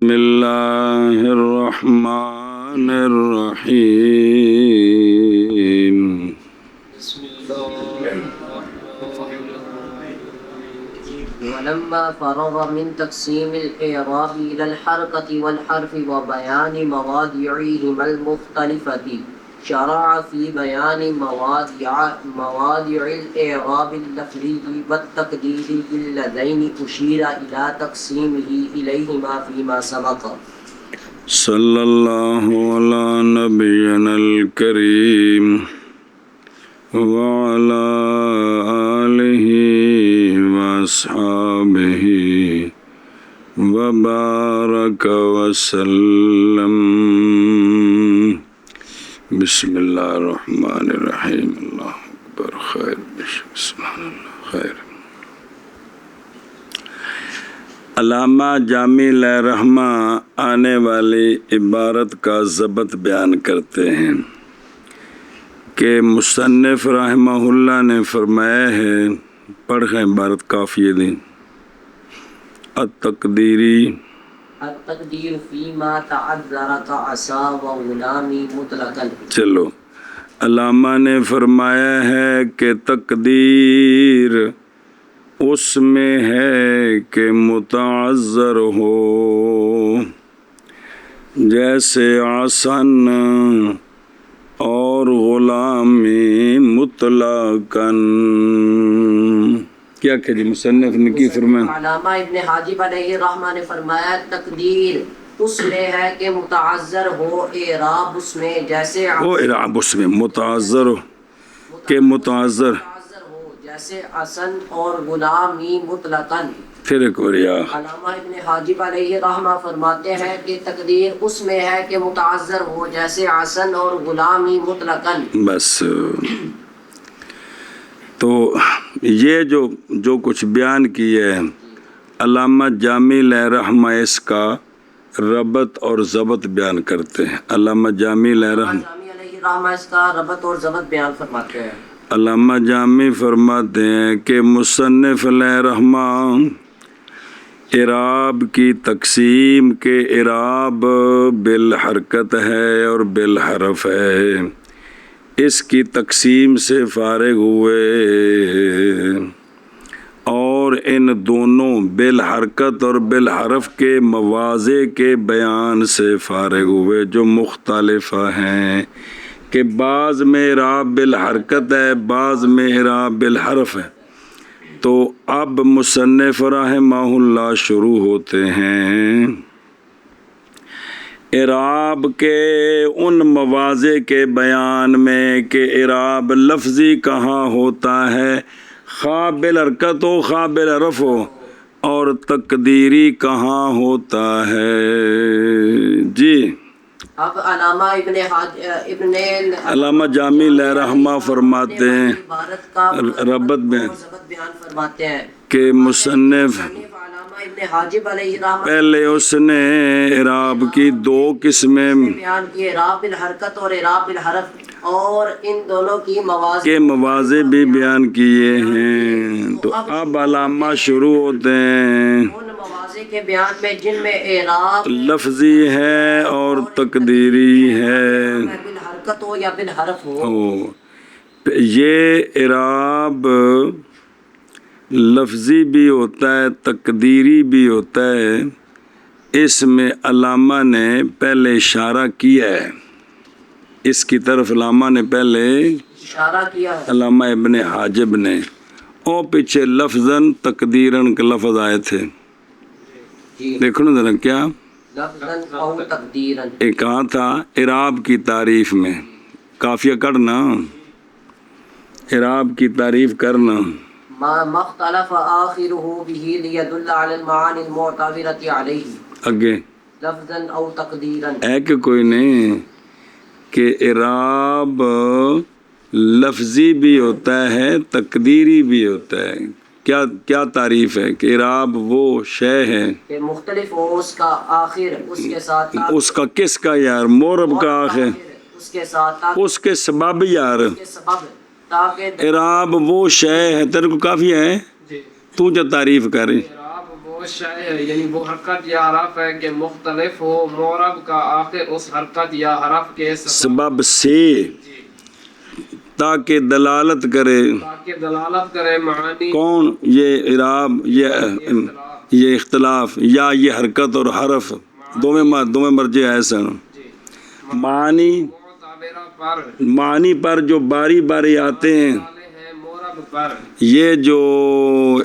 بسم اللہ الرحمن الرحیم ولما فرغ من تقسيم الإعراب إلى الحركة والحرف وبيان مواضعهما المختلفة شرع في بيان مواضع الإعراب اللفظي والتقديري اللذين أشير إلى تقسيمه إليهما فيما سبق. صلی اللہ علی نبینا الکریم وعلی آلہ واصحابہ وبارک وسلم. بسم اللہ الرحمن الرحیم. اللہ اکبر. خیر سبحان اللہ. خیر. علامہ جامی علیہ رحمہ آنے والی عبارت کا ضبط بیان کرتے ہیں کہ مصنف رحمہ اللہ نے فرمایا ہے، پڑھیں عبارت کافی دی. التقدیر فیما تعذر کعصا وغلامی مطلقا. چلو، علامہ نے فرمایا ہے کہ تقدیر اس میں ہے کہ متعذر ہو، جیسے عصن اور غلامی مطلقاً. کیا کہ جی مصنف نے کی فرمایا؟ علامہ ابن حاجب علیہ رحمہ نے فرمایا تقدیر اس میں ہے کہ متعذر ہو، اعراب اس میں جیسے وہ اعراب اس میں متعذر ہو کہ متعذر ہو جیسے عصن اور غلامی مطلقاً. پھر ایک اور یا علامہ ابن حاجب علیہ رحمہ فرماتے ہیں کہ تقدیر اس میں ہے کہ متعذر ہو جیسے عصن اور غلامی مطلقاً. بس تو یہ جو کچھ بیان کیا ہے علامہ جامی علیہ رحمہ اس کا ربط اور ضبط بیان کرتے ہیں. علامہ جامی علیہ رحمہ اس کا ربط اور ضبط بیان فرماتے ہیں. علامہ جامی فرماتے ہیں کہ مصنف علیہ رحمہ اعراب کی تقسیم کے اعراب بالحرکت ہے اور بالحرف ہے، اس کی تقسیم سے فارغ ہوئے اور ان دونوں بالحرکت اور بالحرف کے مواضع کے بیان سے فارغ ہوئے جو مختلف ہیں کہ بعض میں اعراب بالحرکت ہے، بعض میں اعراب بالحرف ہے. تو اب مصنف رحمہ اللہ شروع ہوتے ہیں اعراب کے ان مواضع کے بیان میں کہ اعراب لفظی کہاں ہوتا ہے، خواہ بالحرکت ہو خواہ بالحرف ہو، اور تقدیری کہاں ہوتا ہے. جی اب علامہ علامہ جامی علیہ رحمہ فرماتے ہیں ربط میں بیان فرماتے ہیں کہ مصنف علامہ ابن حاجب علیہ رحمہ پہلے اس نے اعراب کی دو قسمیں بیان کی، اعراب بالحرکت اور اعراب بالحرف، اور ان دونوں کی کے مواضع بھی بیان کیے ہیں. تو اب علامہ شروع ہوتے ہیں ان مواضع کے بیان میں جن میں اعراب لفظی ہے اور تقدیری ہے. بالحرکت ہو یا بالحرف ہو. یہ اعراب لفظی بھی ہوتا ہے تقدیری بھی ہوتا ہے. اس میں علامہ نے پہلے اشارہ کیا ہے، اس کی طرف علامہ نے پہلے اشارہ کیا ہے، علامہ ابن حاجب نے، اور پیچھے لفظاً تقدیراً کے لفظ آئے تھے. دیکھو نا ذرا کیا لفظاً او تقدیراً. ایک کہا تھا اعراب کی تعریف میں، کافیہ کرنا، اعراب کی تعریف کرنا. ما مختلف آخرہ به لیدل علی المعانی المعتبرۃ علیہ. آگے لفظاً او تقدیراً ہے کہ کوئی نہیں کہ اعراب لفظی بھی ہوتا ہے تقدیری بھی ہوتا ہے. کیا تعریف ہے کہ اعراب وہ شے ہے کہ مختلف ہو اس کا آخر اس کے ساتھ اس کا کس کا یار مورب کا آخر اس کے ساتھ اس کے سبب یار سبب تاکہ اعراب وہ شے ہے. تیرے کو کافی ہے تو جو تعریف کرے اعراب وہ وہ شے ہے یعنی وہ حرکت یا حرف ہے کہ مختلف ہو معرب کا آخر اس حرکت یا حرف کے سبب سے تاکہ دلالت کرے تاکہ دلالت کرے معانی کون یہ اعراب یہ اختلاف یا یہ حرکت اور حرف دو مرجع ایسا معنی معتبرہ پر معنی پر جو باری باری آتے ہیں والے ہیں معرب پر یہ جو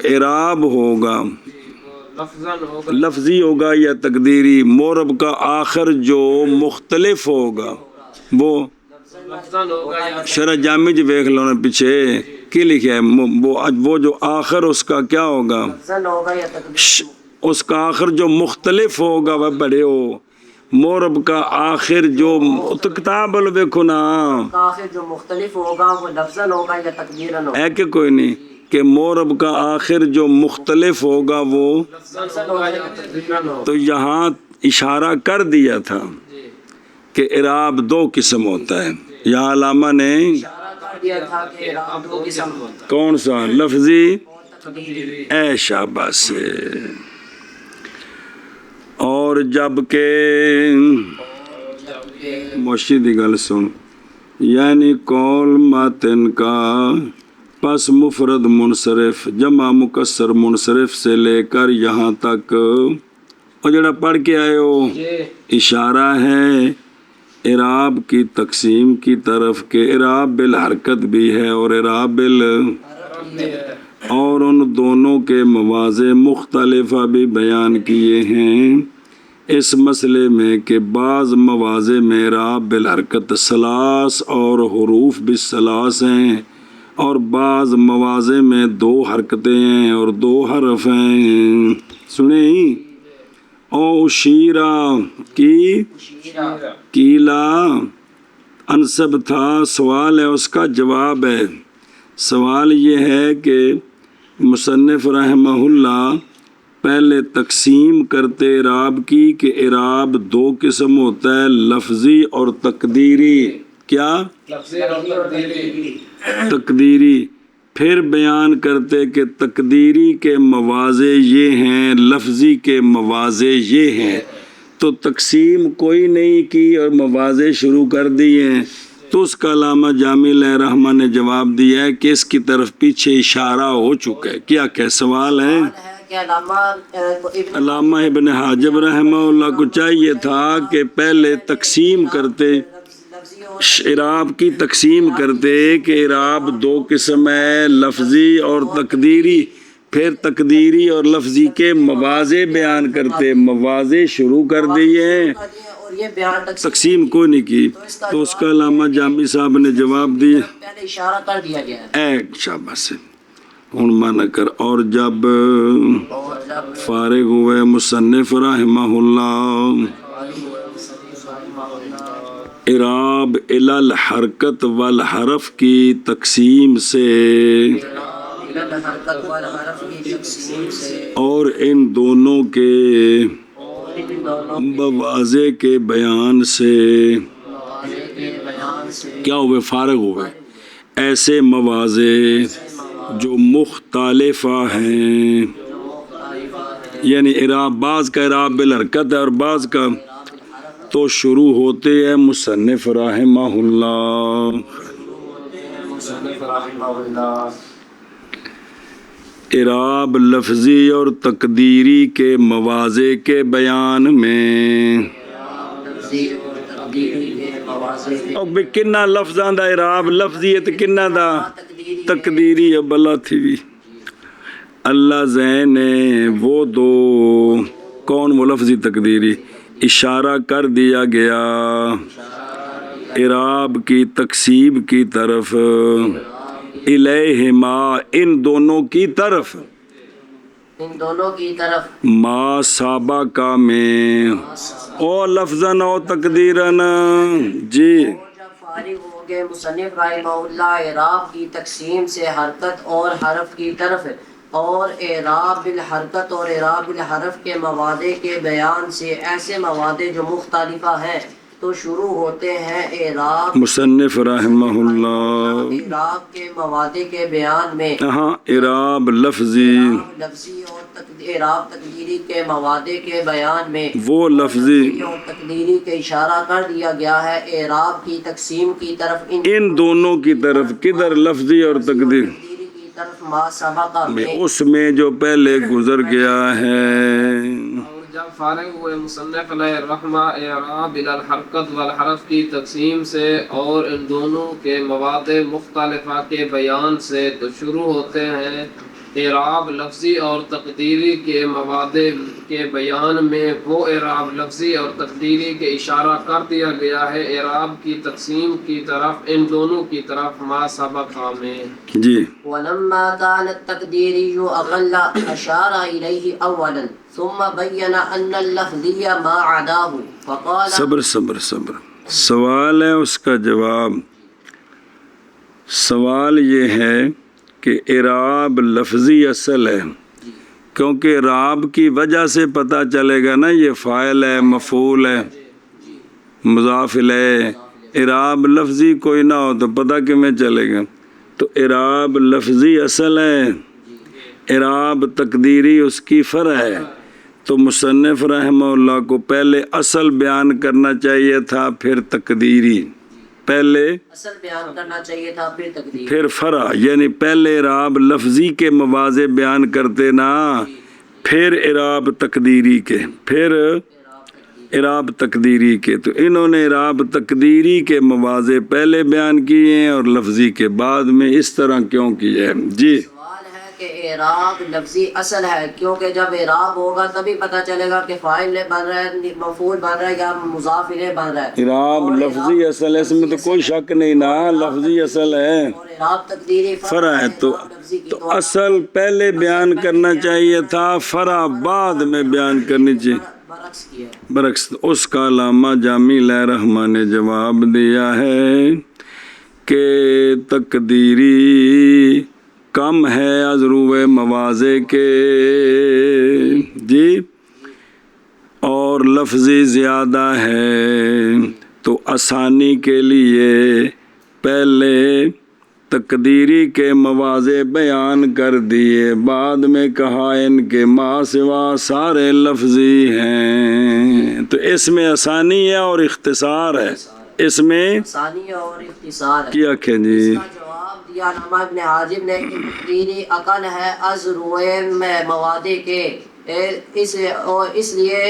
اعراب ہوگا وہ لفظاً ہوگا لفظی ہوگا یا تقدیری معرب کا آخر جو مختلف ہوگا وہ لفظاً ہوگا یا شرح جامع جی دیکھ لو نا پیچھے کی لکھا ہے وہ جو آخر اس کا کیا ہوگا لفظاً ہوگا یا تقدیر اس کا آخر جو مختلف ہوگا وہ بڑے ہو معرب کا آخر جو تو کتاب والو دیکھو نا آخر جو مختلف ہوگا وہ لفظاً ہوگا یا تقدیراً ہوگا ہے کہ کوئی نہیں کہ معرب کا آخر جو مختلف ہوگا وہ لفظاً ہوگا یا تقدیراً ہوگا تو یہاں اشارہ کر دیا تھا کہ اعراب دو قسم ہوتا ہے یہاں علامہ نے اشارہ کر دیا تھا کہ اعراب دو قسم ہوتا کون سا لفظی ہے تقدیری اے شاباش سے اور جب کہ مرشدی گل سن یعنی قول ماتن کا پس مفرد منصرف جمع مکسر منصرف سے لے کر یہاں تک اور جڑا پڑھ کے آئے ہو اشارہ ہے اعراب کی تقسیم کی طرف کہ اعراب بالحرکت بھی ہے اور اعراب بال اور ان دونوں کے مواضع مختلفہ بھی بیان کیے ہیں اس مسئلے میں کہ بعض مواضع میں اعراب بالحرکت ثلاث اور حروف بالثلاث ہیں اور بعض مواضع میں دو حرکتیں ہیں اور دو حرف ہیں سنیں او شیرہ کی کیلا انصب تھا سوال ہے اس کا جواب ہے سوال یہ ہے کہ مصنف رحمہ اللہ پہلے تقسیم کرتے اعراب کی کہ اعراب دو قسم ہوتا ہے لفظی اور تقدیری کیا لفظی اور تقدیری تقدیری پھر بیان کرتے کہ تقدیری کے مواضع یہ ہیں لفظی کے مواضع یہ ہیں تو تقسیم کوئی نہیں کی اور مواضع شروع کر دیے ہیں تو اس کا علامہ جامع علیہ رحمہ نے جواب دیا ہے کہ اس کی طرف پیچھے اشارہ ہو چکا ہے کیا کہ سوال ہے کہ علامہ ابن حاجب رحمہ اللہ کو چاہیے تھا کہ پہلے تقسیم کرتے اعراب کی تقسیم کرتے کہ اعراب دو قسم ہے لفظی اور تقدیری پھر تقدیری اور لفظی کے مواضع بیان کرتے مواضع شروع کر دیے اور یہ بیان تقسیم کوئی نہیں کی تو اس کا علامہ جامی صاحب نے جواب دیا پہلے اشارہ کر دیا گیا ہے اے شاباش سے ہن مانا کر اور جب فارغ ہوئے مصنف رحمہ اللہ اعراب الی الحرکت والحرف کی تقسیم سے اور ان دونوں کے مواضع کے بیان سے کیا ہوئے فارغ ہوئے ایسے مواضع جو مختلفہ ہیں یعنی اعراب بعض کا اعراب بالحرکت ہے اور بعض کا تو شروع ہوتے ہیں مصنف رحمہ اللہ اعراب لفظی اور تقدیری کے مواضع کے بیان میں اور بھی کنہ لفظاں دا اعراب لفظی ہے تو کنہ دا تقدیری ہے بلا تھی بھی اللہ زین نے وہ دو کون وہ لفظی تقدیری اشارہ کر دیا گیا اعراب کی تقسیم کی طرف الیہما ان دونوں کی طرف ما سابقہ میں او لفظاً او تقدیراً جی جب فارغ ہو گئے مصنف رحمہ اللہ اعراب کی تقسیم سے حرکت اور حرف کی طرف اور اعراب بالحرکت اور اعراب بالحرف کے مواضع کے بیان سے ایسے مواضع جو مختلفہ ہیں تو شروع ہوتے ہیں اعراب مصنف رحمہ اللہ اعراب کے مواضع کے بیان میں ہاں اعراب لفظی لفظی اور اعراب تقدیری کے موادے کے بیان میں وہ لفظی اور تقدیری کے اشارہ کر دیا گیا ہے اعراب کی تقسیم کی طرف ان دونوں کی طرف، کدھر؟ لفظی اور تقدیر، تقدیری کی طرف ما سبق میں اس میں جو پہلے گزر گیا ہے۔ اور جب فارغ ہوئے مصنف علیہ الرحمہ اعراب الحرکت والحرف کی تقسیم سے اور ان دونوں کے مواد مختلفہ کے بیان سے، تو شروع ہوتے ہیں اعراب لفظی اور تقدیری کے مواد کے بیان میں وہ اعراب لفظی اور تقدیری کے اشارہ کر دیا گیا ہے اعراب کی تقسیم کی طرف، ان دونوں کی طرف ما سبق میں۔ جی ولما كان التقديري أقل أشار إليه أولا ثم بين أن اللفظي ما عداه فقال صبر صبر صبر، سوال ہے اس کا جواب۔ سوال یہ ہے کہ اعراب لفظی اصل ہے، کیونکہ اعراب کی وجہ سے پتہ چلے گا نا یہ فاعل ہے، مفعول ہے، مضاف الیہ۔ اعراب لفظی کوئی نہ ہو تو پتہ کیوں چلے گا؟ تو اعراب لفظی اصل ہے، اعراب تقدیری اس کی فرع ہے۔ تو مصنف رحمہ اللہ کو پہلے اصل بیان کرنا چاہیے تھا، پھر تقدیری، پہلے اصل بیان کرنا چاہیے تھا پھر تقدیر، پھر فرع، یعنی پہلے اعراب لفظی کے مواضع بیان کرتے نا، پھر اعراب تقدیری کے، پھر اعراب تقدیری کے۔ تو انہوں نے اعراب تقدیری کے مواضع پہلے بیان کیے ہیں اور لفظی کے بعد میں، اس طرح کیوں کیا ہے؟ جی سوال ہے کہ اعراب لفظی اصل ہے، کیونکہ جب اعراب ہوگا تبھی پتہ چلے گا کہ فاعل بن رہا ہے، مفعول بن رہا ہے یا مضاف الیہ بن رہا ہے۔ اعراب لفظی اصل ہے، اس میں تو کوئی شک نہیں نا، لفظی اصل ہے، اور اعراب تقدیری فرع ہے۔ تو اصل پہلے بیان کرنا چاہیے تھا، فرع بعد میں بیان کرنی چاہیے، برعکس کیا ہے۔ برعکس۔ اس کا علامہ جامی علیہ رحمہ نے جواب دیا ہے کہ تقدیری کم ہے ازروع مواضع کے، جی، اور لفظی زیادہ ہے، تو آسانی کے لیے پہلے تقدیری کے مواضع بیان کر دیے، بعد میں کہا ان کے ما سوا سارے لفظی ہیں۔ تو اس میں آسانی ہے اور اختصار ہے، اس میں آسانی اور اختصار ہے۔ کیا کہ جی اس کا جواب دیا علامہ ابن حاجب نے کہ تقدیری اقل ہے از روئے موادے کے، اس لیے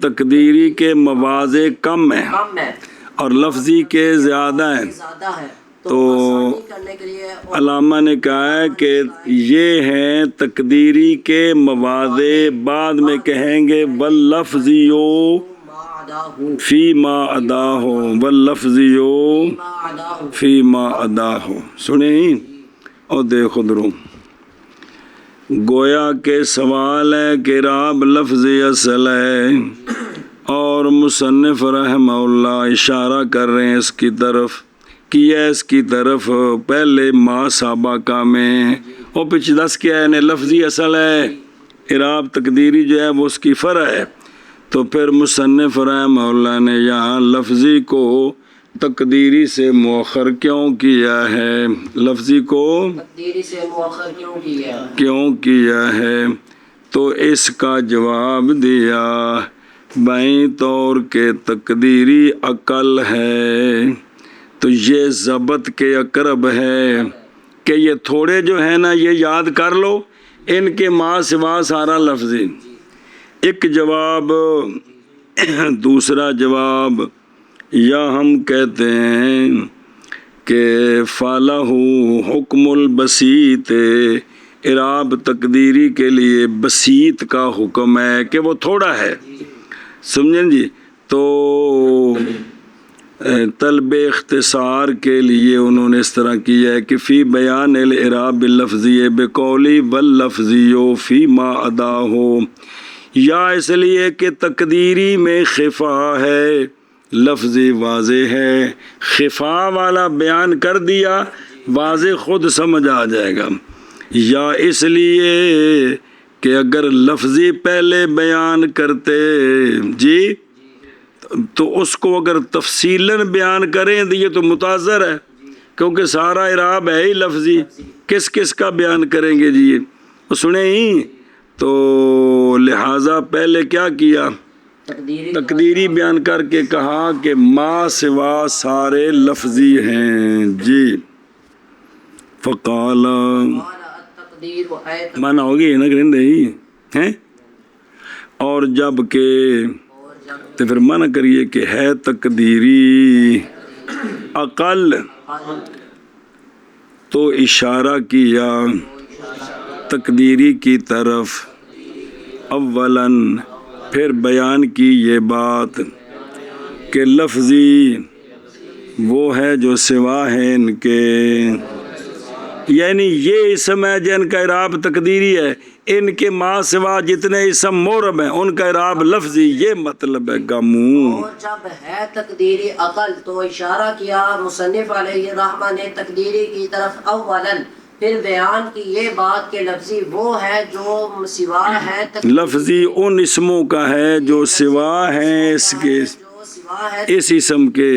تقدیری کے مواضع کم ہیں کم ہے اور لفظی کے زیادہ ہیں۔ زیادہ ہے، تو آسانی کرنے کے لیے علامہ نے کہا ہے کہ یہ ہیں تقدیری کے مواضع، بعد میں کہیں گے واللفظیو فی ما ادا ہو، واللفظیو فی ما ادا ہو۔ سنیں اور دیکھو درو، گویا کہ سوال ہے کہ اعراب لفظی اصل ہے اور مصنف رحمہ اللہ اشارہ کر رہے ہیں اس کی طرف، کیا اس کی طرف پہلے ما سابقہ میں، اور پیچھے دس کیا ہے، لفظی اصل ہے، اعراب تقدیری جو ہے وہ اس کی فرع ہے۔ تو پھر مصنف رحمہ اللہ نے یہاں لفظی کو تقدیری سے مؤخر کیوں کیا ہے؟ لفظی کو تقدیری سے مؤخر کیوں کیا ہے؟ تو اس کا جواب دیا بائیں طور کے تقدیری اقل ہے، تو یہ ضبط کے اقرب ہے کہ یہ تھوڑے جو ہیں نا یہ یاد کر لو، ان کے ما سوا سارا لفظی۔ ایک جواب، دوسرا جواب، یا ہم کہتے ہیں کہ فَلَهُ حکم البسیط، اعراب تقدیری کے لیے بسیط کا حکم ہے کہ وہ تھوڑا ہے، سمجھیں جی۔ تو طلب اختصار کے لیے انہوں نے اس طرح کیا ہے کہ فی بیان الاعراب اللفظی بقولی واللفظی فی ما ادا ہو، یا اس لیے کہ تقدیری میں خفا ہے، لفظی واضح ہے، خفا والا بیان کر دیا، واضح خود سمجھ آ جائے گا، یا اس لیے کہ اگر لفظی پہلے بیان کرتے جی تو اس کو اگر تفصیلاً بیان کریں تو یہ تو متاثر ہے، کیونکہ سارا اعراب ہے ہی لفظی، کس کس کا بیان کریں گے جی؟ سنے ہی تو لہٰذا پہلے کیا کیا؟ تقدیری بیان کر کے کہا کہ ما سوا سارے لفظی ہیں جی. فقال التقدیر و اے مانا ہوگی نا گرندے ہی ہیں. اور جب کہ تو پھر مانا کریے کہ ہے تقدیری اقل تو اشارہ کیا تقدیری کی طرف اولاً، پھر بیان کی یہ بات کہ لفظی وہ ہے جو سوا ہے ان کے، یعنی یہ اسم ہے جن کا اعراب تقدیری ہے، ان کے ما سوا جتنے اسم معرب ہیں ان کا اعراب لفظی، یہ مطلب ہے گموں. اور جب ہے تقدیری عقل تو اشارہ کیا مصنف علیہ الرحمہ نے تقدیری کی طرف اولاً، پھر بیان کی یہ بات کہ لفظی وہ ہے جو سوا ہے لفظی ان اسموں کا ہے جو سوا ہیں اس کے، جو سوا ہے اس اسم کے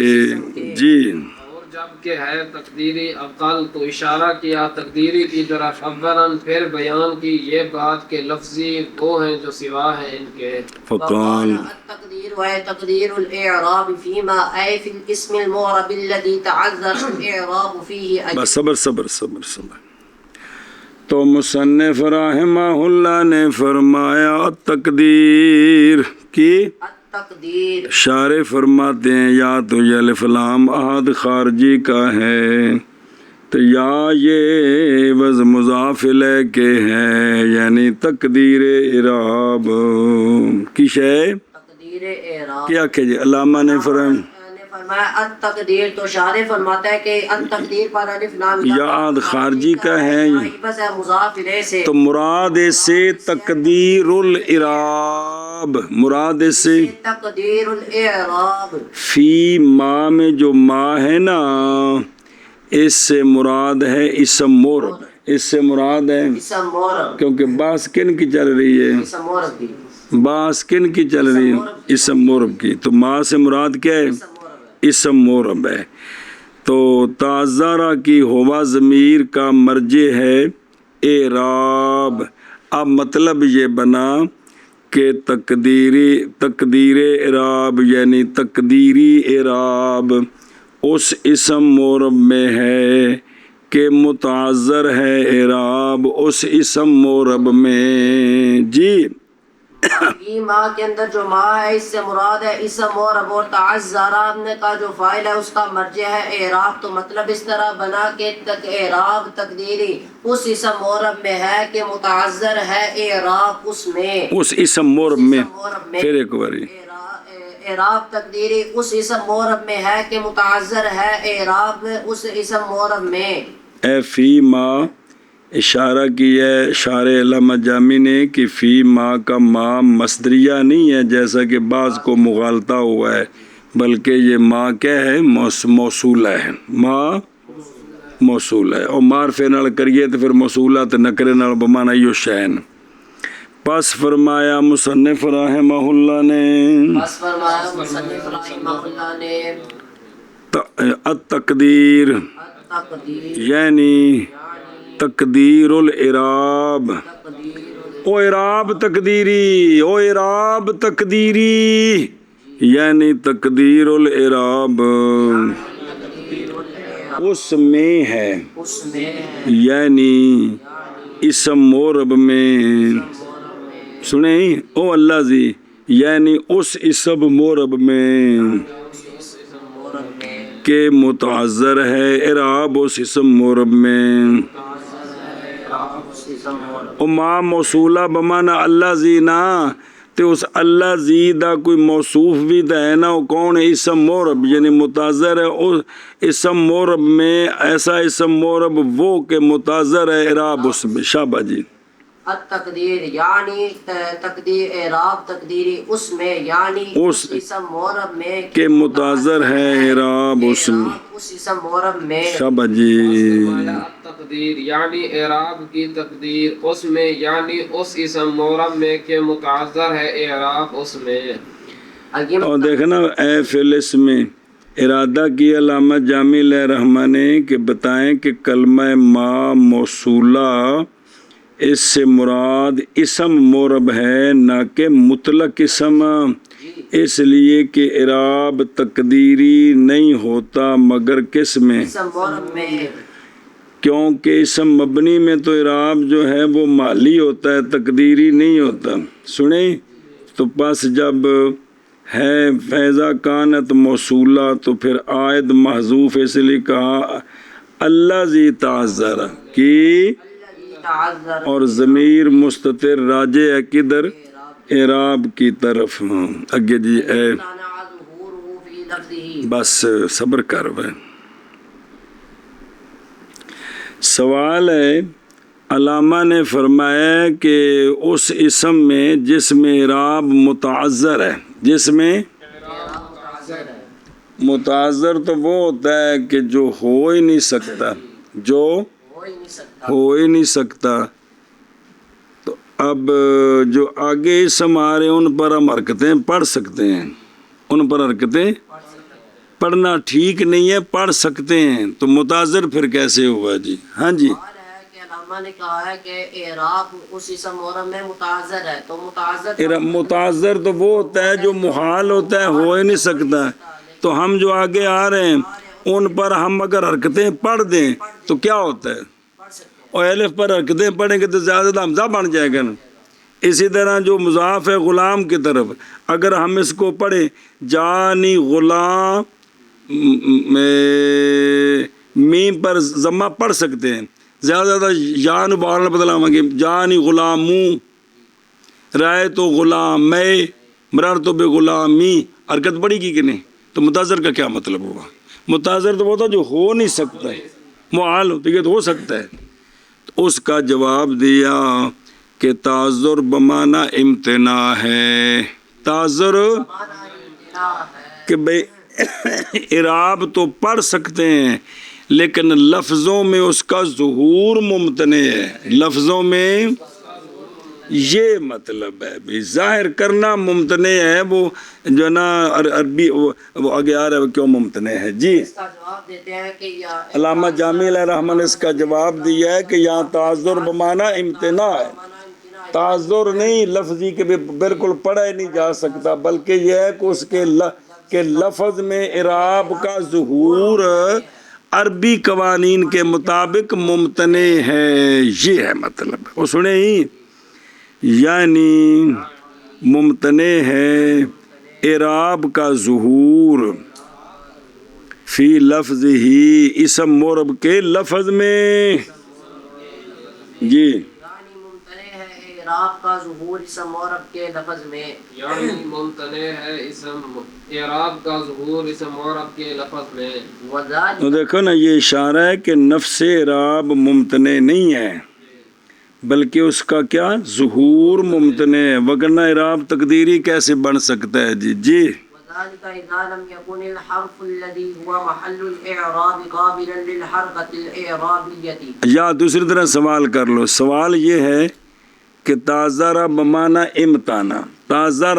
جی. اور جب کہ ہے تقدیری عقل تو اشارہ کیا تقدیری کی طرف اولاً، پھر بیان کی یہ بات کہ لفظی وہ ہیں جو سوا ہیں ان کے. فقال التقدیر و تقدیر الاعراب فيما اي في الاسم المعرب الذي تعذر الاعراب فيه. بس صبر. تو مصنف رحمہ اللہ نے فرمایا التقدیر کی التقدیر شارح فرماتے ہیں یا تو یہ الف لام احد خارجی کا ہے تو یا یہ وز مضاف الیہ کے ہے، یعنی تقدیر اعراب کی شے تقدیر اعراب کیا کہ جی علامہ نے فرمایا التقدیر تو شارح فرماتا ہے کہ التقدیر پر الف لام یاد خارجی کا ہے بس ہے مضاف الیہ سے، تو مراد اس سے تقدیر الاعراب، مراد اس سے تقدیر الاعراب فی ما میں جو ما ہے نا اس سے مراد ہے اسم معرب، اس سے مراد ہے اسم معرب، کیونکہ باس کن کی چل رہی ہے، اسم معرب کی باس کن کی چل رہی ہے اسم معرب کی، تو ما سے مراد کیا ہے؟ اسم معرب ہے. تو تعذرہ کی ہوا ضمیر کا مرجع ہے اعراب. اب مطلب یہ بنا کہ تقدیر اعراب یعنی تقدیری اعراب اس اسم معرب میں ہے کہ متعذر ہے اعراب اس اسم معرب میں جی. یہ ما کے اندر جو ما ہے اس سے مراد ہے اسم معرب، اور تعذرہ کا جو فاعل ہے اس کا مرجع ہے اعراب. تو مطلب اس طرح بنا کہ اعراب تقدیری اس اسم معرب میں ہے کہ متعذر ہے اعراب اس میں، اس اسم معرب میں. پھر ایک باری اعراب تقدیری اس اسم معرب میں ہے کہ متعذر ہے اعراب اس اسم معرب میں. اے فی ما اشارہ کیا ہے شارح علامہ جامی نے کہ فی ما کا ما مصدریہ نہیں ہے جیسا کہ بعض کو مغالطہ ہوا ہے، بلکہ یہ ما کیا ہے؟ موصولہ ہے. ما موصول ہے اور معرفے نال کریے تو پھر موصولہ تے نکرے نال بمانا یو شین. پس فرمایا مصنف رحمہ اللہ نے التقدیر یعنی تقدیر الاعراب، او اعراب تقدیری، او اعراب تقدیری یعنی تقدیر الاعراب اس میں ہے، یعنی اسم معرب میں سنیں او اللہ زی، یعنی اس اسم معرب میں کہ متعذر ہے اعراب اس اسم معرب میں. او ما موصولہ بمانا اللہ زی نا، تو اس اللہ زی دا کوئی موصوف بھی دا ہے نا، وہ کون ہے؟ اسم معرب یعنی متعذر ہے اسم معرب میں، ایسا اسم معرب وہ کہ متعذر ہے اعراب اس میں. شابہ جی. التقدیر یعنی تقدیر اعراب تقدیری اس میں، یعنی اس اسم معرب میں کہ متعذر ہے اعراب اس میں، اس اسم معرب میں. شابہ جی. تقدیر یعنی اعراب کی تقدیر اس میں، یعنی اس اسم معرب میں کہ متعذر ہے اعراب اس میں. اور دیکھنا اے فلس میں ارادہ کی علامہ جامی علیہ رحمہ نے کہ بتائیں کہ کلمہ ما موصولہ اس سے مراد اسم مورب ہے نہ کہ مطلق اسم، اس لیے کہ اعراب تقدیری نہیں ہوتا مگر کس میں؟ اسم مورب میں، کیونکہ اسم مبنی میں تو اعراب جو ہے وہ مالی ہوتا ہے، تقدیری نہیں ہوتا۔ سنیں تو پس جب ہے فیضا کانت موصولہ تو پھر عائد محذوف، اس لیے کہا اللہ زی تعذر کی، تعذر، اور ضمیر مستتر راجع ہے کدھر؟ اعراب کی طرف۔ اگے جی اے امتنع ظہورہ فی لفظہ، بس صبر کر بھائی۔ سوال ہے، علامہ نے فرمایا کہ اس اسم میں جس میں اعراب متعذر ہے، جس میں متعذر تو وہ ہوتا ہے کہ جو ہو ہی نہیں سکتا، جو ہو ہی نہیں سکتا، ہو ہی نہیں سکتا، تو اب جو آگے اسم آ رہے ہیں ان پر ہم حرکتیں پڑھ سکتے ہیں، ان پر حرکتیں پڑھنا ٹھیک نہیں ہے، پڑھ سکتے ہیں، تو متعذر پھر کیسے ہوا جی؟ ہاں جی سوال ہے کہ علامہ نے کہا ہے کہ اعراب اس اسم مورب میں متعذر ہے، تو متعذر متعذر تو وہ ہوتا ہے جو محال ہوتا ہے، ہو ہی نہیں سکتا، تو ہم جو آگے آ رہے ہیں ان پر ہم اگر حرکتیں پڑھ دیں تو کیا ہوتا ہے؟ پڑھ سکتے ہیں، اور الف پر حرکتیں پڑھیں گے تو زیادہ حمزہ بن جائے گا نا۔ اسی طرح جو مضاف ہے غلام کی طرف، اگر ہم اس کو پڑھیں جانی غلام، میم پر ضمہ پڑھ سکتے ہیں، زیادہ جان بارن بدلاؤں گے جانی غلاموں، رائے تو غلام میں، مرار تو بے غلامی، حرکت پڑی کی کہ نہیں؟ تو متعذر کا کیا مطلب ہوا؟ متعذر تو وہ تھا جو ہو نہیں سکتا ہے، محال ہو تو یہ تو ہو سکتا ہے۔ تو اس کا جواب دیا کہ تعذر بمانا امتناع ہے، تعذر مانا امتناع ہے، کہ بھئی اعراب تو پڑھ سکتے ہیں لیکن لفظوں میں اس کا ظہور ممتنع ہے، لفظوں میں یہ مطلب ہے بھی ظاہر کرنا ممتنع ہے، وہ جو ہے نا عربی وہ آگے آ رہا ہے وہ کیوں ممتنع ہے جی؟ اس کا جواب دیتے ہیں کہ یا علامہ جامی علیہ الرحمٰن نے اس کا جواب دیا ہے کہ یہاں تعذر بمانا امتناع ہے، مانا امتناع ہے، تعذر نہیں لفظی کے بھی بالکل پڑھا ہی نہیں جا سکتا، بلکہ یہ ہے کہ اس کے لفظ میں اعراب کا ظہور عربی قوانین کے مطابق ممتنع ہے، یہ ہے مطلب۔ وہ سنیں ہی، یعنی ممتنع ہے اعراب کا ظہور فی لفظ ہی، اسم مورب کے لفظ میں جی۔ یعنی ممتنع ہے اعراب کا ظہور اسم مورب کے لفظ میں، یعنی ممتنع ہے اسم اعراب کا ظہور اسم مورب کے لفظ میں، وذالک تو دیکھو نا یہ اشارہ ہے کہ نفس اعراب ممتنع نہیں ہے بلکہ اس کا کیا ظہور ممتنع ہے، وگرنہ اعراب تقدیری کیسے بن سکتا ہے جی؟ جی وذلك إذا لم يكن الحرف الذي هو محل الإعراب قابلا للحركة الإعرابية، یا دوسری طرح سوال کر لو، سوال یہ ہے کہ تعذر بمانا امتانا، تعذر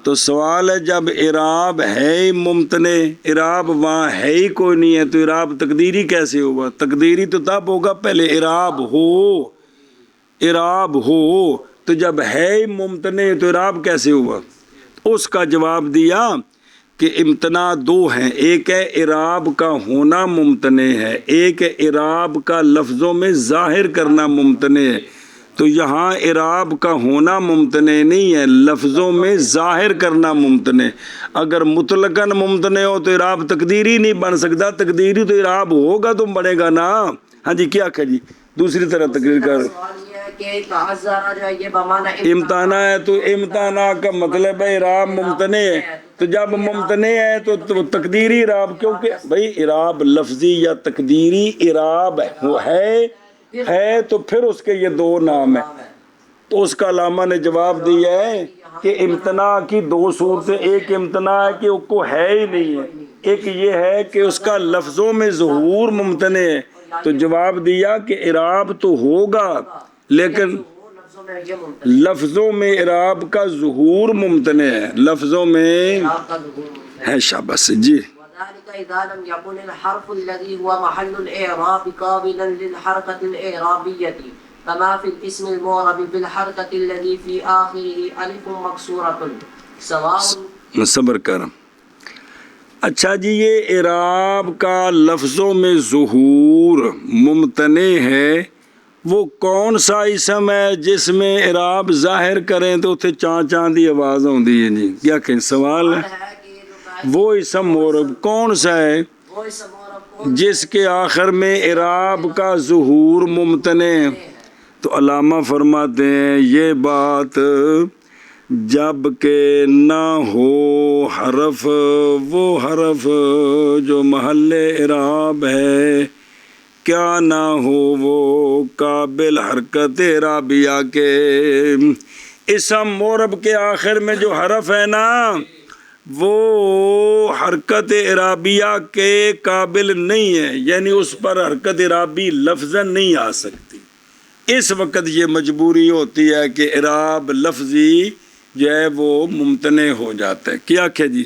تو سوال ہے جب اعراب ہے ہی ممتنع، اعراب وہاں ہے ہی کوئی نہیں ہے تو اعراب تقدیری کیسے ہوگا؟ تقدیری تو تب ہوگا پہلے اعراب ہو، اعراب ہو، تو جب ہے ہی ممتنع تو اعراب کیسے ہوا؟ اس کا جواب دیا کہ امتناع دو ہیں، ایک ہے اعراب کا ہونا ممتنع ہے، ایک ہے اعراب کا لفظوں میں ظاہر کرنا ممتنع ہے، تو یہاں اعراب کا ہونا ممتنع نہیں ہے، لفظوں میں ظاہر کرنا ممتنع۔ اگر مطلقاً ممتنع ہو تو اعراب تقدیری نہیں بن سکتا، تقدیری تو اعراب ہوگا تو بنے گا نا۔ ہاں جی کیا کہ جی دوسری طرح تقریر کر سوال یہ ہے کہ تعذر جو ہے یہ بمعنی امتحانہ ہے، تو امتحانہ کا مطلب ہے اعراب ممتنع ہے، تو جب ممتنع ہے تو تقدیری اعراب، کیونکہ بھئی اعراب لفظی یا تقدیری اعراب ہے تو پھر اس کے یہ دو نام ہیں۔ تو اس کا علامہ نے جواب دیا ہے کہ امتناع کی دو صورتیں، ایک امتناع ہے کہ اس کو ہے ہی نہیں ہے، ایک یہ ہے کہ اس کا لفظوں میں ظہور ممتنع ہے، تو جواب دیا کہ اعراب تو ہوگا لیکن لفظوں میں یہ ممتنع لفظوں میں اعراب کا ظہور ممتنع ہے، لفظوں میں اعراب کا ظہور ممتنع ہے۔ شاباش جی۔ وذلك إذا لم يكن الحرف الذي هو محل الإعراب قابلا للحركة الإعرابية، كما في الاسم المعرب بالحركة الذي في آخره ألف مكسورة سواء. صبر کر. اچھا جی یہ اعراب کا لفظوں میں ظہور ممتنع ہے، وہ کون سا اسم ہے جس میں اعراب ظاہر کریں تو اتنے چاند چاند کی آواز آتی ہے؟ جی کیا کہ سوال ہے. وہ اسم مورب کون سا ہے جس کے آخر میں اعراب کا ظہور ممتنع ہے؟ تو علامہ فرماتے ہیں یہ بات جب کہ نہ ہو حرف، وہ حرف جو محل اعراب ہے، کیا نہ ہو وہ قابل حرکت اعرابیہ کے. اسم مورب کے آخر میں جو حرف ہے نا وہ حرکت اعرابیہ کے قابل نہیں ہے، یعنی اس پر حرکت اعرابی لفظاً نہیں آ سکتی. اس وقت یہ مجبوری ہوتی ہے کہ اعراب لفظی جو ہے وہ ممتنع ہو جاتا ہے. کیا کہ جی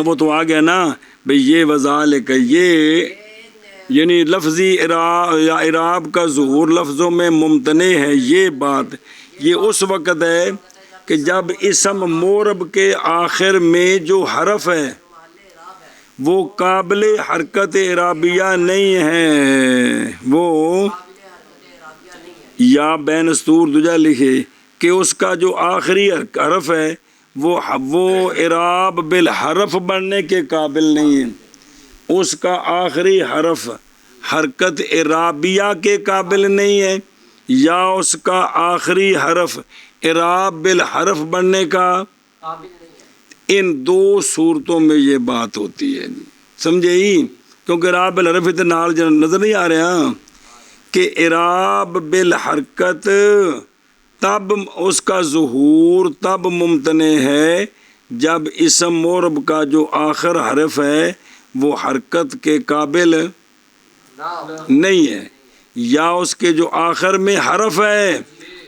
وہ تو آ گیا نا بھئی یہ وذالک، یہ یعنی لفظی اعراب کا ظہور لفظوں میں ممتنع ہے. یہ بات یہ اس وقت ہے کہ جب اسم مورب کے آخر میں جو حرف ہے وہ قابل حرکت اعرابیہ نہیں ہے، وہ یا بین استور دجا لکھے کہ اس کا جو آخری حرف ہے وہ اعراب بالحرف بننے کے قابل نہیں ہے، اس کا آخری حرف حرکت اعرابیہ کے قابل نہیں ہے، یا اس کا آخری حرف اعراب بالحرف بننے کا. ان دو صورتوں میں یہ بات ہوتی ہے، سمجھے ہی؟ کیونکہ اعراب بالحرف اتنے نال نظر نہیں آ رہا کہ اعراب بالحرکت تب اس کا ظہور تب ممتنع ہے جب اسم مورب کا جو آخر حرف ہے وہ حرکت کے قابل نہیں ہے، یا اس کے جو آخر میں حرف ہے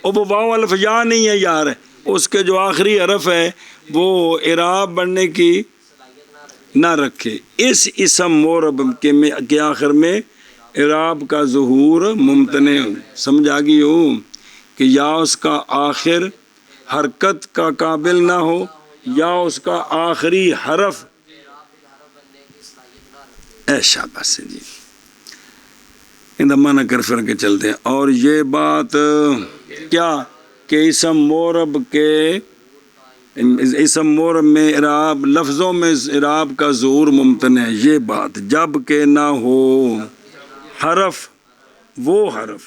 وہ واو الف یا نہیں ہے یار، اس کے جو آخری حرف ہے وہ اعراب بننے کی نہ رکھے. اس اسم مورب کے آخر میں اعراب کا ظہور ممتنع. سمجھ آ گئی ہو کہ یا اس کا آخر حرکت کا قابل نہ ہو یا اس کا آخری حرف ایسا. بس جی اندمہ نہ کر پھر کے چلتے ہیں. اور یہ بات کیا کہ اسم مورب میں اعراب لفظوں میں اعراب کا ظہور ممتنع ہے. یہ بات جب کہ نہ ہو حرف، وہ حرف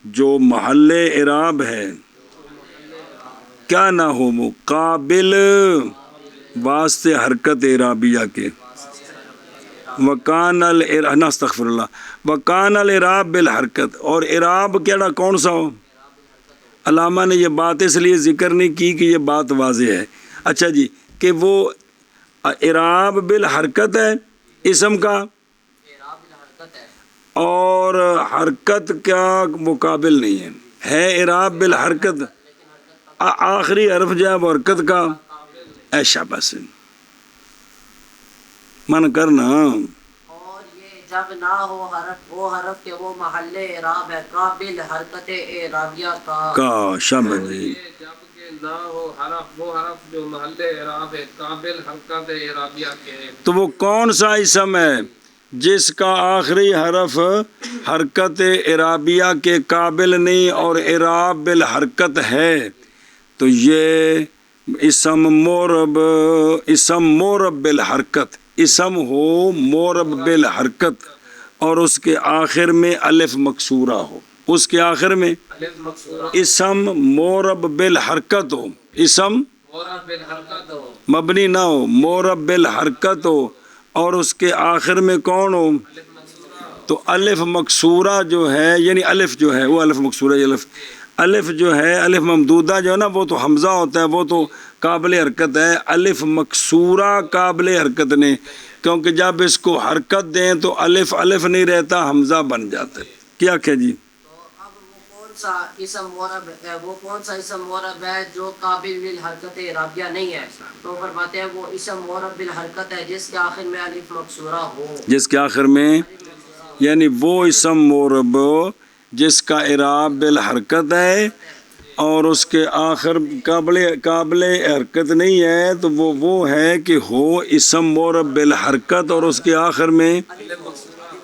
جو محل اعراب ہے، کیا نہ ہو وہ قابل واسطے حرکت اعرابیہ کے. وکان استغفر اللہ وکان الاعراب بالحرکت. اور اعراب کیڑا کون سا ہو؟ علامہ نے یہ بات اس لیے ذکر نہیں کی کہ یہ بات واضح ہے. اچھا جی کہ وہ اعراب بالحرکت ہے اسم کا، اور حرکت کا مقابل نہیں ہے اعراب بالحرکت، آخری حرف جو ہے وہ حرکت کا ایشا. بس من کرنا. اور یہ جب نہ ہو حرف، وہ حرف کہ وہ محل اعراب ہے قابل حرکت اعرابیہ کا. شامل جی. جب کہ نہ ہو حرف، وہ حرف جو محل اعراب ہے قابل حرکت اعرابیہ کے. تو وہ کون سا اسم ہے جس کا آخری حرف حرکت اعرابیہ کے قابل نہیں اور اعراب بالحرکت ہے؟ تو یہ اسم مورب بالحرکت، اسم ہو مورب بالحرکت اور اس کے آخر میں الف مکسورہ ہو، اس کے آخر میں اسم مورب بالحرکت ہو، اسم مبنی نہ ہو، مورب بالحرکت ہو، اور اس کے آخر میں کون ہو؟ تو الف مکسورہ جو ہے، یعنی الف جو ہے وہ الف مکسورہ، الف جو ہے الف ممدودہ جو ہے نا وہ تو حمزہ ہوتا ہے، وہ تو قابل حرکت ہے. الف مکسورہ قابل حرکت نہیں، کیونکہ جب اس کو حرکت دیں تو الف نہیں رہتا، حمزہ بن جاتا ہے. کیا کہ جی سا اسم مورب ہے، وہ کون سا اسم مورب ہے جو قابل بالحرکت اعرابیہ نہیں ہے؟ تو فرماتے ہیں وہ اسم مورب بالحرکت ہے جس کے آخر میں الف مکسورہ ہو، جس کے آخر میں، یعنی وہ اسم مورب جس کا اعراب بالحرکت ہے اور اس کے آخر قابل حرکت نہیں ہے، تو وہ ہے کہ ہو اسم معرب بالحرکت اور اس کے آخر میں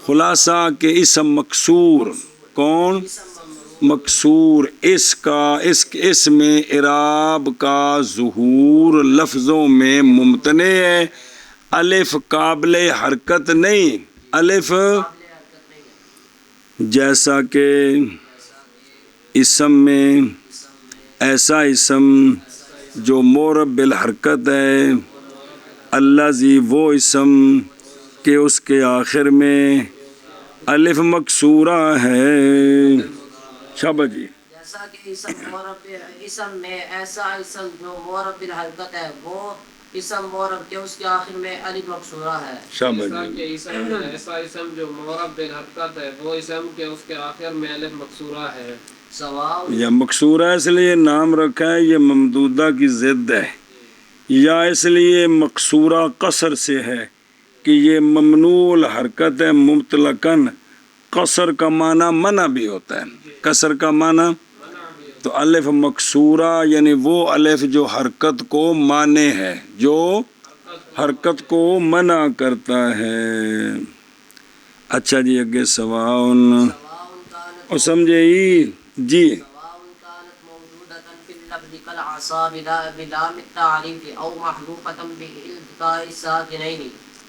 خلاصہ کہ اسم مکسور. کون؟ مکسور. اس میں اعراب کا ظہور لفظوں میں ممتنع ہے، الف قابل حرکت نہیں. الف جیسا کہ اسم میں ایسا اسم جو معرب بالحرکت ہے، الذی وہ اسم کہ اس کے آخر میں الف مکسورہ ہے. شاباش جی. جیسا کہ اسم میں ایسا اسم جو معرب بالحرکت ہے، وہ اسم معرب کے اس کے آخر میں الف مکسورہ ہے. شاباش جیسا جی. کہ اسم میں ایسا اسم جو معرب بالحرکت ہے، وہ اسم کے اس کے آخر میں الف مکسورہ ہے. سواء یا مکسورہ اس لیے نام رکھا ہے، یہ ممدودہ کی ضد ہے، یا اس لیے مکسورہ قصر سے ہے کہ یہ ممنوع الحرکت ہے مطلقاً. قصر کا معنی منع بھی ہوتا ہے، قصر کا معنی. تو الف مکسورہ یعنی وہ الف جو حرکت کو مانے ہے، جو حرکت کو منع کرتا ہے. اچھا جی اگے سواؤن اور سمجھے جی. سواء كانت موجودة في اللفظ كالعصا بلام التعريف أو محذوفة بالتقاء الساكنين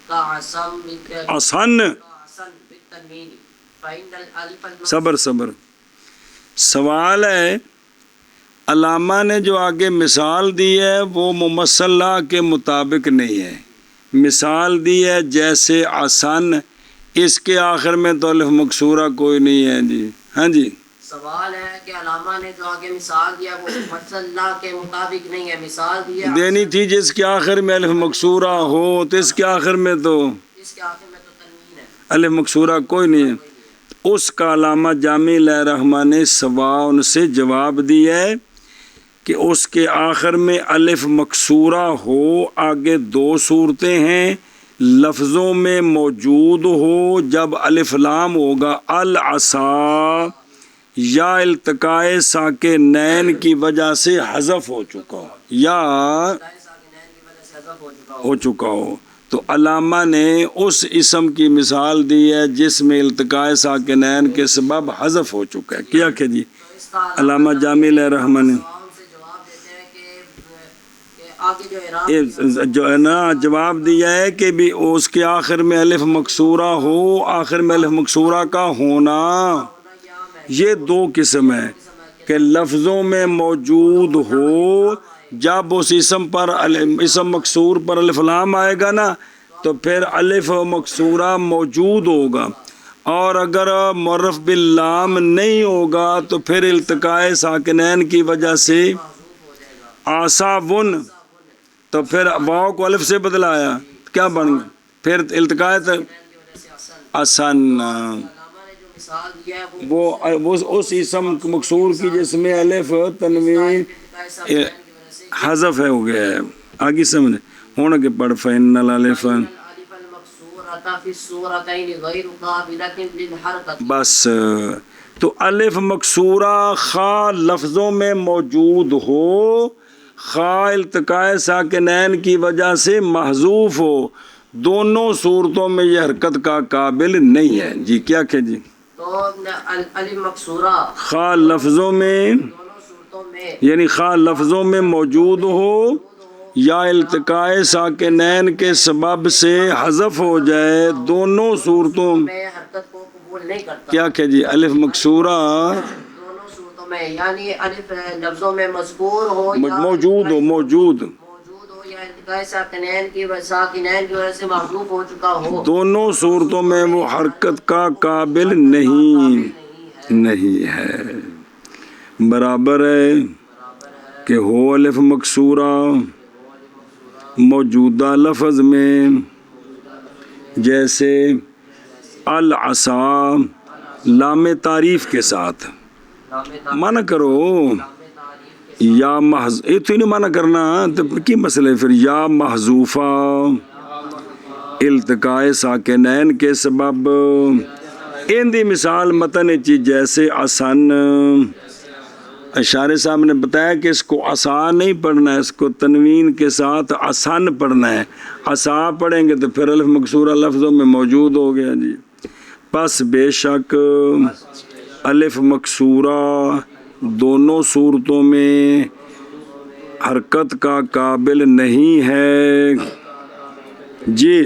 كعصم آسان. بالتنوين فإن الألف صبر سوال ہے. علامہ نے جو آگے مثال دی ہے وہ ممثلہ کے مطابق نہیں ہے. مثال دی ہے جیسے آسان، اس کے آخر میں تو الف مکسورہ کوئی نہیں ہے جی. ہاں جی. سوال ہے کہ علامہ نے جو آگے مثال دیا وہ ممثلہ کے مطابق نہیں ہے. مثال دیا دینی تھی جس کے آخر میں الف مکسورہ ہو، تو اس کے آخر میں تو اس کے آخر میں تو تنوین ہے، الف مکسورہ کوئی نہیں ہے. اس کا علامہ جامع الرحمہ نے سواء سے جواب دیا ہے کہ اس کے آخر میں الف مکسورہ ہو. آگے دو صورتیں ہیں، لفظوں میں موجود ہو جب الف لام ہوگا العصا، یا التقائے ساکنین کی وجہ سے حذف ہو چکا ہو یا ہو چکا ہو. تو علامہ نے اس اسم کی مثال دی ہے جس میں التقائے ساکنین کے سبب حذف ہو چکا ہے. کیا کہ جی علامہ جامع الرحمہ نے جو ہے نا جواب دیا ہے کہ بھی اس کے آخر میں الف مکسورہ ہو. آخر میں الف مکسورہ کا ہونا یہ دو قسم ہے کہ لفظوں میں موجود ہو جب اس اسم مکسور پر الف لام آئے گا نا تو پھر الف مکسورہ موجود ہوگا، اور اگر معرف باللام نہیں ہوگا تو پھر التقائے ساکنین کی وجہ سے آساون، تو پھر واو کو الف سے بدلایا کیا بن گیا پھر التقائے آسان. وہ اس اسم مکسور کی جس میں الف تنوین حذف ہے ہو گیا ہے. آگے سمجھے ہونا کہ پڑھ فإن الالف بس. تو الف مکسورہ خواہ لفظوں میں موجود ہو، خواہ التقائے ساکنین کی وجہ سے محذوف ہو، دونوں صورتوں میں یہ حرکت کا قابل نہیں ہے. جی کیا کہ جی الف مکسورہ خواہ لفظوں میں یعنی خواہ لفظوں میں موجود ہو یا التقائے ساکنین کے سبب سے حذف ہو جائے، دونوں صورتوں میں حرکت کو قبول نہیں کرتا. کیا کہ جی الف مکسورہ دونوں صورتوں میں یعنی الف لفظوں میں مذکور ہو یا موجود ہو یا التقاء ساکنین کی وجہ سے محذوف ہو چکا ہو، دونوں صورتوں میں وہ حرکت کا قابل نہیں ہے. برابر ہے کہ ہو الف مکسورہ موجودہ لفظ میں، جیسے العصا لام تعریف کے ساتھ معنی کرو، یا تو نہیں معنی کرنا تو کی مسئلہ پھر یا محذوفہ التقائے ساکنین کے سبب ان دی مثال متن چی جیسے آسان اشارے صاحب نے بتایا کہ اس کو آسان نہیں پڑھنا ہے، اس کو تنوین کے ساتھ آسان پڑھنا ہے. آسان پڑھیں گے تو پھر الف مکسورہ لفظوں میں موجود ہو گیا جی. پس بے شک الف مکسورہ دونوں صورتوں میں حرکت کا قابل نہیں ہے جی.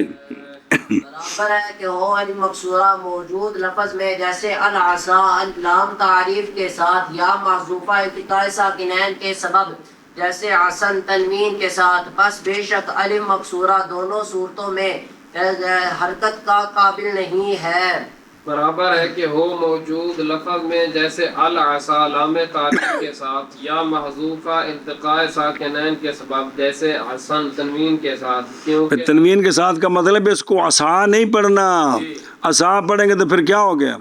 برابر ہے کہ ہو الف مکسورہ موجود لفظ میں، جیسے العصا لام تعریف کے ساتھ یا محذوفہ التقاء ساکنین کے سبب، جیسے عصن تنوین کے ساتھ. بس بے شک الف مکسورہ دونوں صورتوں میں حرکت کا قابل نہیں ہے. برابر ہے کہ ہو موجود لفظ میں، جیسے العصا لام تعریف کے ساتھ یا محذوفہ التقاء ساکنین کے سبب، جیسے عصن تنوین کے ساتھ. کیونکہ تنوین کے ساتھ کا مطلب ہے اس کو آسان نہیں پڑھنا. آسان پڑھیں گے تو پھر کیا ہو گیا؟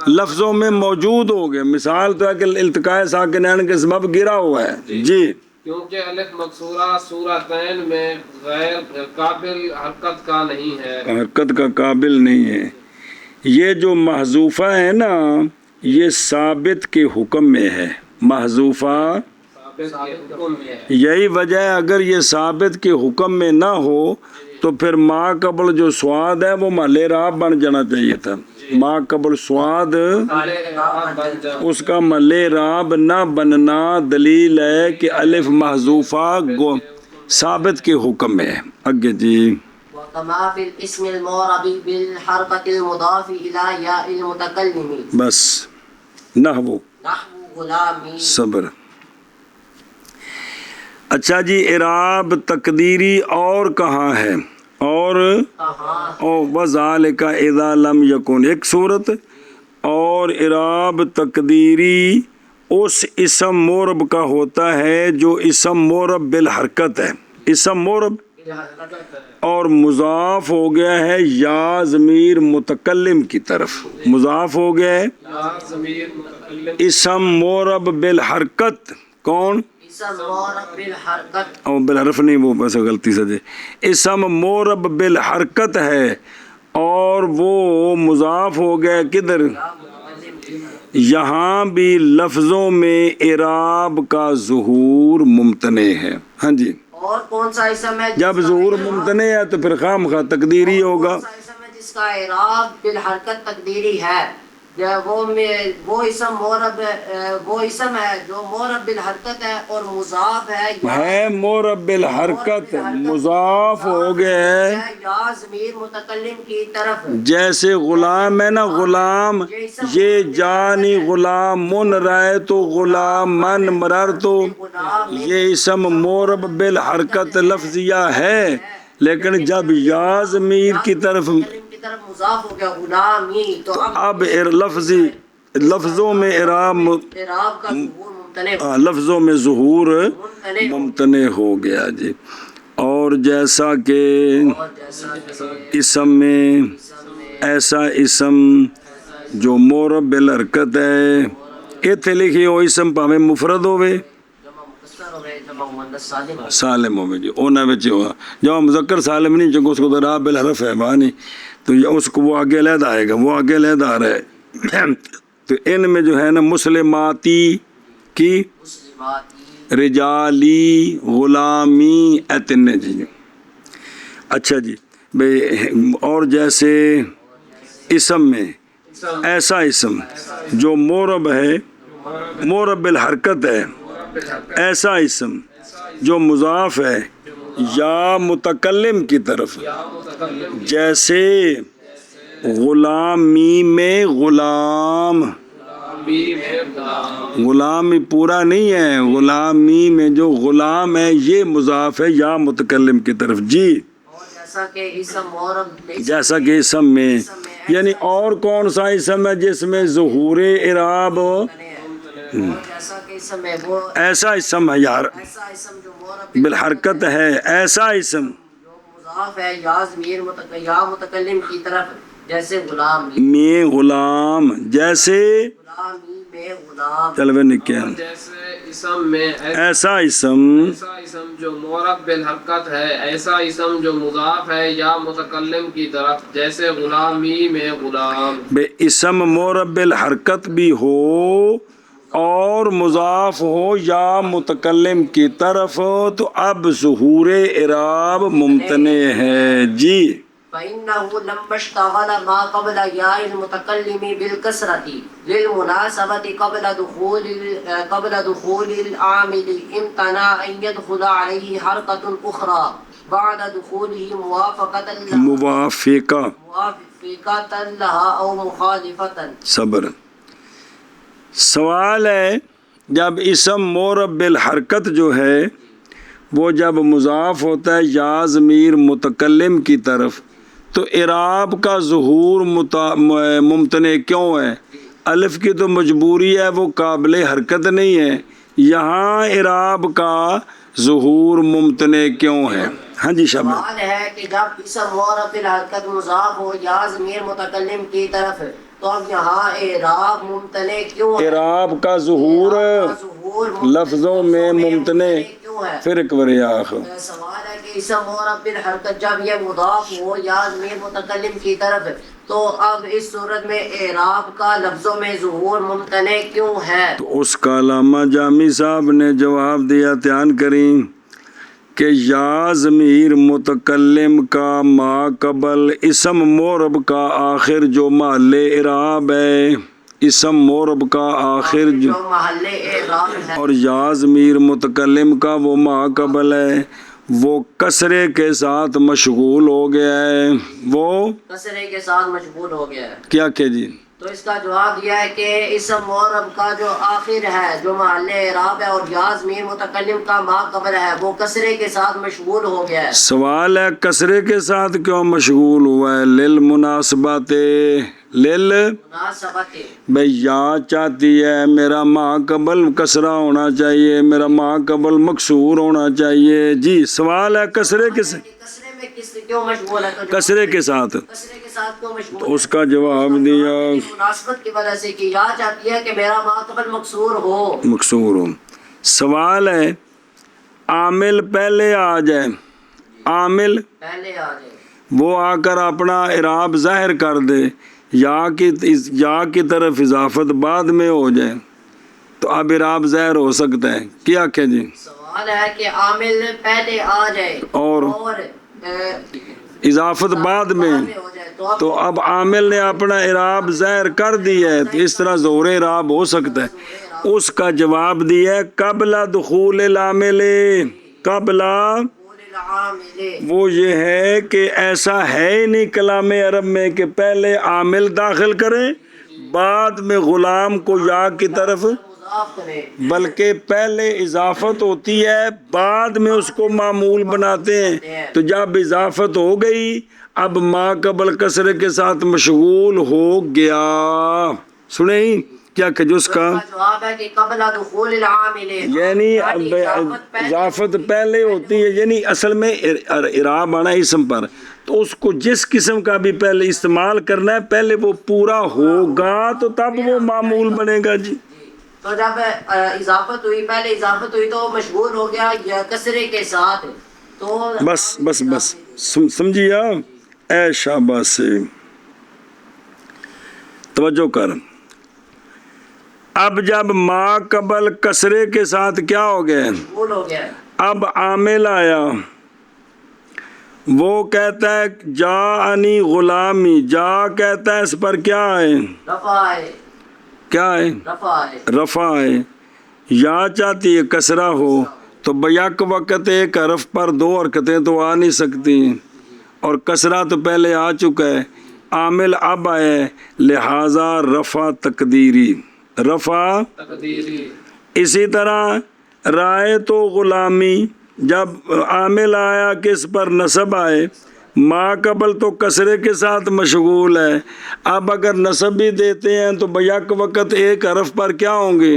لفظوں میں موجود ہو گیا. مثال تو ہے کہ التقاء ساکنین کے سبب گرا ہوا ہے جی. کیونکہ الف مکسورہ سورتین میں غیر قابل حرکت کا نہیں ہے. حرکت کا قابل نہیں ہے. یہ جو محذوفہ ہے نا، یہ ثابت کے حکم میں ہے. محذوفہ یہی وجہ ہے، اگر یہ ثابت کے حکم میں نہ ہو تو پھر ما قبل جو سواد ہے وہ محل اعراب بن جانا چاہیے تھا. ما قبل سواد اس کا محل اعراب نہ بننا دلیل ہے کہ الف محذوفہ ثابت کے حکم میں ہے. آگے جی. وكما في الاسم المعرب بالحركة المضاف إلى ياء المتكلم. بس نحو غلامی. صبر. اچھا جی، اعراب تقدیری اور کہاں ہے؟ اور وذالک اذا لم یکن ایک صورت، اور اعراب تقدیری اس اسم معرب کا ہوتا ہے جو اسم معرب بالحرکت ہے. اسم معرب اور مضاف ہو گیا ہے یا ضمیر متکلم کی طرف. مضاف ہو گیا ہے اسم معرب بالحرکت. کون؟ اسم معرب بالحرکت. او بالحرف نہیں، وہ بس غلطی سے دے. اسم معرب بالحرکت ہے اور وہ مضاف ہو گیا کدھر؟ یہاں بھی لفظوں میں اعراب کا ظہور ممتنع ہے. ہاں جی. اور کون سا اسم ہے جب ظہور ممتنع ہے تو پھر خام خواہ تقدیری ہوگا. کون سا اسم ہے جس کا اعراب بالحرکت تقدیری ہے؟ وہ اسم معرب، وہ اسم ہے جو معرب بالحرکت ہے اور مضاف ہے معرب بالحرکت، مضاف ہو گیا ہے یا ضمیر متکلم کی طرف. جیسے غلام ہے نا، غلام یہ جانی غلام من رائے تو غلام من مرر تو یہ اسم معرب بالحرکت لفظیہ ہے، لیکن جب یا ضمیر کی طرف مضاف ہو گیا غلامی تو اب لفظوں میں اعراب کا ظہور ممتنع، لفظوں میں ظہور ممتنع ہو گیا جی. اور جیسا کہ اسم میں ایسا اسم جو معرب بالحرکت ہے، ایتھے لکھی ہو اسم پاویں مفرد ہوئے سالم ہوئے جی. اونا بچے ہوا جب مذکر سالم نہیں چونکہ اس کو تو اعراب بالحرف ہے بانی، تو اس کو وہ آگے علیحدہ آئے گا، وہ آگے علیحدہ آ رہا ہے. تو ان میں جو ہے نا مسلماتی کی، رجالی، غلامی، ایتن جی. اچھا جی بھئی. اور جیسے اسم میں ایسا اسم جو معرب ہے، معرب بالحرکت ہے، ایسا اسم جو مضاف ہے یا متکلم کی طرف، جیسے غلامی میں غلام، غلامی پورا نہیں ہے، غلامی میں جو غلام ہے یہ مضاف ہے یا متکلم کی طرف جی. جیسا کہ اسم میں، یعنی اور کون سا اسم ہے جس میں ظہور اعراب ایسا اسم ہے یار بالحرکت ہے، ایسا اسم مضاف ہے یا ضمیر یا متکلم کی طرف، جیسے غلام میں غلام، جیسے غلامی میں غلام چلوے نکے اور جیسے اسم میں ایسا اسم ایسا اسم جو معرب بالحرکت ہے، ایسا اسم جو مضاف ہے یا متکلم کی طرف، جیسے غلامی میں غلام. بے اسم معرب الحرکت بھی ہو اور مضاف ہو یا متکلم کی طرف تو اب ظہور اعراب ممتنع ہے. جی فإنه لما اشتغل ما قبل ياء المتكلم بالكسرة للمناسبة قبل دخول العامل امتنع أن يدخل عليه حركة أخرى بعد دخوله موافقہ لها أو مخالفة. صبر. سوال ہے جب اسم معرب بالحرکت جو ہے وہ جب مضاف ہوتا ہے یا ضمیر متکلم کی طرف تو اعراب کا ظہور ممتنع کیوں ہے؟ الف کی تو مجبوری ہے، وہ قابل حرکت نہیں ہے. یہاں اعراب کا ظہور ممتنع کیوں ہے؟ ہاں جی شامل. سوال ہے کہ جب اسم معرب بالحرکت مضاف ہو یا ضمیر متکلم کی طرف تو اب یہاں اعراب ممتنع کیوں ہے؟ اعراب کا ظہور لفظوں میں ممتنع کیوں ہے؟ پھر ایک بار آخر سوال ہے کہ اسم معرب بالحرکت جب یہ مضاف ہو یا ضمیر متکلم کی طرف تو اب اس صورت میں اعراب کا لفظوں میں ظہور ممتنع کیوں ہے؟ تو اس کا علامہ جامی صاحب نے جواب دیا، دھیان کریں کہ یا ضمیر متکلم کا ما قبل اسم معرب کا آخر جو محل اعراب ہے، اسم معرب کا آخر جو محل اعراب ہے، اور یا ضمیر متکلم کا وہ ما قبل ہے وہ کسرے کے ساتھ مشغول ہو گیا ہے. وہ کسرے کے ساتھ مشغول ہو گیا ہے. کیا کہ جی تو اس کا جواب دیا ہے کہ اسم معرب کا جو آخر ہے جو محل اعراب ہے اور یا ضمیر متکلم کا ما قبل ہے وہ کسرے کے ساتھ مشغول ہو گیا ہے. سوال ہے کسرے کے ساتھ کیوں مشغول ہوا ہے؟ للمناسبت مناسبت بھئی یا چاہتی ہے میرا ما قبل کسرہ ہونا چاہیے، میرا ما قبل مکسور ہونا چاہیے. جی سوال ہے کسرے کے ساتھ کسرے میں کس کیوں مشغول ہے؟ تو کسرے کے ساتھ کسرے کے ساتھ کیوں مشغول تو اس کا جواب دیا مناسبت کی وجہ سے کہ یا چاہتی ہے کہ میرا ما قبل مکسور ہو. مکسور ہو. سوال ہے عامل پہلے آ جائے، عامل پہلے آ جائے وہ آ کر اپنا اعراب ظاہر کر دے، یا کی طرف اضافت بعد میں ہو جائے تو اب اعراب ظاہر ہو سکتا ہے. کیا کہ جی سوال ہے کہ عامل پہلے آ جائے اور اضافت بعد میں ہو جائے تو اب عامل نے اپنا اعراب ظاہر کر دیا ہے تو اس طرح ظہور اعراب ہو سکتا ہے. اس کا جواب دیا ہے قبل دخول العامل، قبل وہ یہ ہے کہ ایسا ہے ہی نہیں کلام عرب میں کہ پہلے عامل داخل کریں بعد میں غلام کو یا کی طرف، بلکہ پہلے اضافت ہوتی ہے بعد میں اس کو معمول بناتے ہیں. تو جب اضافت ہو گئی اب ما قبل کسرے کے ساتھ مشغول ہو گیا. سنیں کیا کہ اس کا جواب ہے کہ قبل دخول العامل یعنی اضافت پہلے ہوتی ہے، یعنی اصل میں اعراب آنا اسم پر تو اس کو جس قسم کا بھی پہلے استعمال کرنا ہے پہلے وہ پورا ہوگا تو تب وہ معمول بنے گا. جی تو جب اضافت ہوئی، پہلے اضافت ہوئی تو مشغول ہو گیا یا کسرے کے ساتھ. تو بس سمجھیے آپ. اے شاباش سے توجہ کر. اب جب ما قبل کسرے کے ساتھ کیا ہو گیا؟ مشغول ہو گیا. اب عامل آیا، وہ کہتا ہے جاءنی غلامی، جا کہتا ہے اس پر کیا ہے؟ رفع ہے. کیا ہے؟ رفع ہے. یا چاہتی ہے کسرہ ہو تو بیک وقت ایک حرف پر دو حرکتیں تو آ نہیں سکتی اور کسرہ تو پہلے آ چکا ہے، عامل اب آئے لہذا رفع تقدیری، رفع تقدیری. اسی طرح رائے تو غلامی جب عامل آیا کس پر نصب آئے، ما قبل تو کسرے کے ساتھ مشغول ہے. اب اگر نصب بھی دیتے ہیں تو بیک وقت ایک حرف پر کیا ہوں گے؟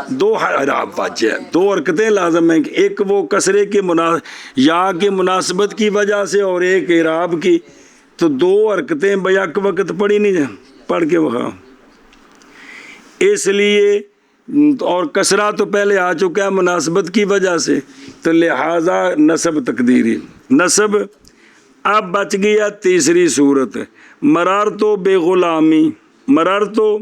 دو اعراب واجب ہیں، دو حرکتیں لازم ہیں، ایک وہ کسرے کی یا کی مناسبت کی وجہ سے اور ایک اعراب کی، تو دو حرکتیں بیک وقت پڑھی نہیں جائیں. پڑھ کے بخا اس لیے اور کسرہ تو پہلے آ چکا ہے مناسبت کی وجہ سے، تو لہٰذا نصب تقدیری نصب۔ اب بچ گیا تیسری صورت، مرار تو بے غلامی، مرار تو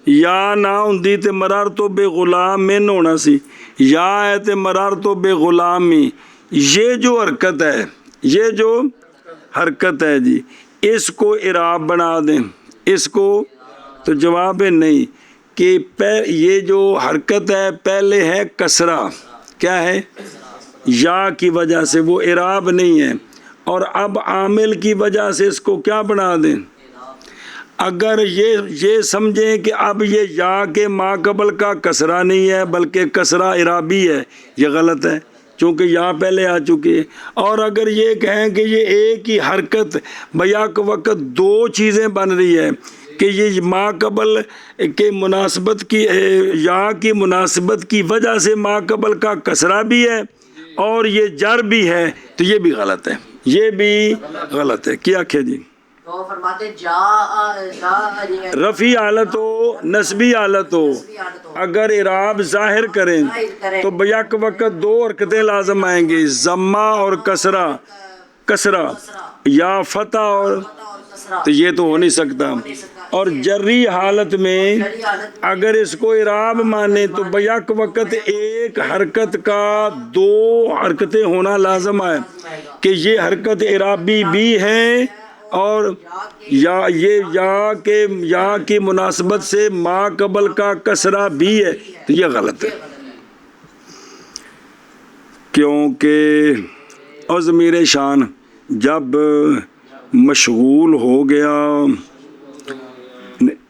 یا نہ ہوندی تے مرار تو بے غلام من ہونا سی، یا ہے تے مرار تو بے غلامی۔ یہ جو حرکت ہے، یہ جو حرکت ہے جی، اس کو اعراب بنا دیں، اس کو، تو جواب ہے نہیں، کہ یہ جو حرکت ہے پہلے ہے کسرہ، کیا ہے؟ یا کی وجہ سے، وہ اعراب نہیں ہے، اور اب عامل کی وجہ سے اس کو کیا بنا دیں؟ اگر یہ سمجھیں کہ اب یہ یا کے ما قبل کا کسرہ نہیں ہے بلکہ کسرہ اعرابی ہے، یہ غلط ہے چونکہ یا پہلے آ چکی ہے۔ اور اگر یہ کہیں کہ یہ ایک ہی حرکت بیک وقت دو چیزیں بن رہی ہے، کہ یہ ما قبل کے مناسبت کی یا کی مناسبت کی وجہ سے ما قبل کا کسرہ بھی ہے اور یہ جر بھی ہے، تو یہ بھی غلط ہے، یہ بھی غلط ہے۔ کیا کہے جی؟ تو فرماتے رفعی حالت ہو، نسبی حالت ہو، اگر اعراب ظاہر کریں تو بیک وقت دو حرکتیں لازم آئیں گی، ضمہ اور کسرہ، کسرہ یا فتح، اور تو یہ تو ہو نہیں سکتا۔ اور جری حالت میں اگر اس کو اعراب مانے تو بیک وقت ایک حرکت کا دو حرکتیں ہونا لازم ہے، کہ یہ حرکت اعرابی بھی ہے اور یا یہ یا کی مناسبت سے ما قبل کا کسرہ بھی ہے، تو یہ غلط ہے، کیونکہ اور ضمیر شان جب مشغول ہو گیا،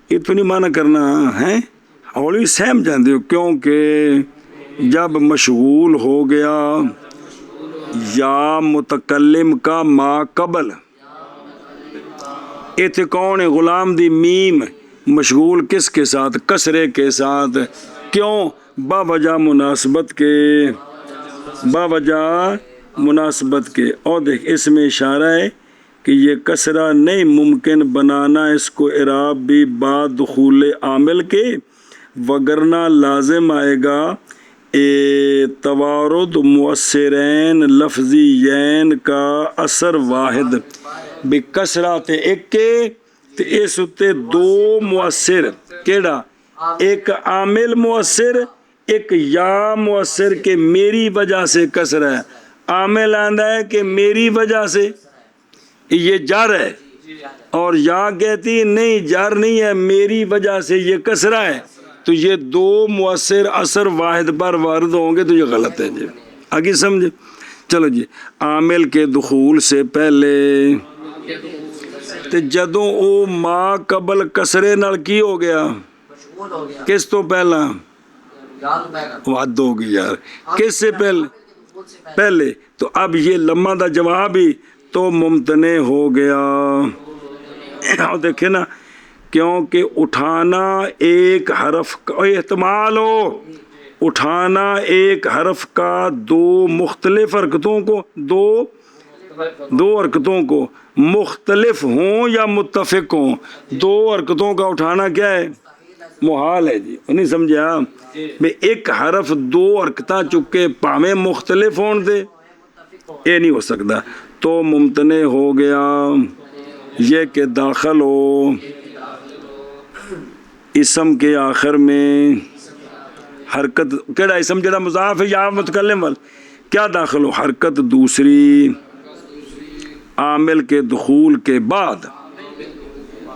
یہ تو نہیں مانا کرنا ہے، ہولی سہم جاندے ہو، کیونکہ جب مشغول ہو گیا یا متکلم کا ما قبل، ایتھے کون ہے؟ غلام دی میم، مشغول کس کے ساتھ؟ کسرے کے ساتھ، کیوں؟ باوجہ مناسبت کے، باوجہ مناسبت کے۔ اور دیکھ اس میں اشارہ ہے کہ یہ کسرہ نہیں ممکن بنانا اس کو اعراب بھی بعد دخول عامل کے، وگرنہ لازم آئے گا توارد مؤثرین لفظیین کا اثر واحد بکسرات ایک کے، تے اس اتے دو مؤثر، کیڑا؟ ایک عامل مؤثر، ایک یا مؤثر، کہ میری وجہ سے کسرہ ہے، عامل آندہ ہے کہ میری وجہ سے، یہ جر ہے، اور یا کہتی نہیں جر نہیں ہے، میری وجہ سے یہ کسرہ ہے، تو یہ دو مؤثر اثر واحد پر وارد ہوں گے، تو یہ غلط ہے جی۔ آگے سمجھے؟ چلو جی، عامل کے دخول سے پہلے تے جدوں او ما قبل کسرے نال کی ہو گیا؟ کس تو پہلا؟ وعد ہوگی یار، کس سے پہلے؟ تو اب یہ لمحہ دا جواب ہی تو ممتنع ہو گیا، اور دیکھیں نا، کیونکہ اٹھانا ایک حرف کا احتمال ہو، اٹھانا ایک حرف کا دو مختلف حرکتوں کو، دو حرکتوں کو مختلف ہوں یا متفق ہوں، دو حرکتوں کا اٹھانا کیا ہے؟ محال ہے جی، نہیں سمجھا؟ ایک حرف دو حرکتاں چکے پاویں مختلف ہون دے، یہ نہیں ہو سکتا، تو ممتنع ہو گیا یہ کہ داخل ہو اسم کے آخر میں حرکت، کیڑا اسم جڑا مضاف ہے یا متکلم وال، کیا داخل ہو؟ حرکت دوسری عامل کے دخول کے بعد،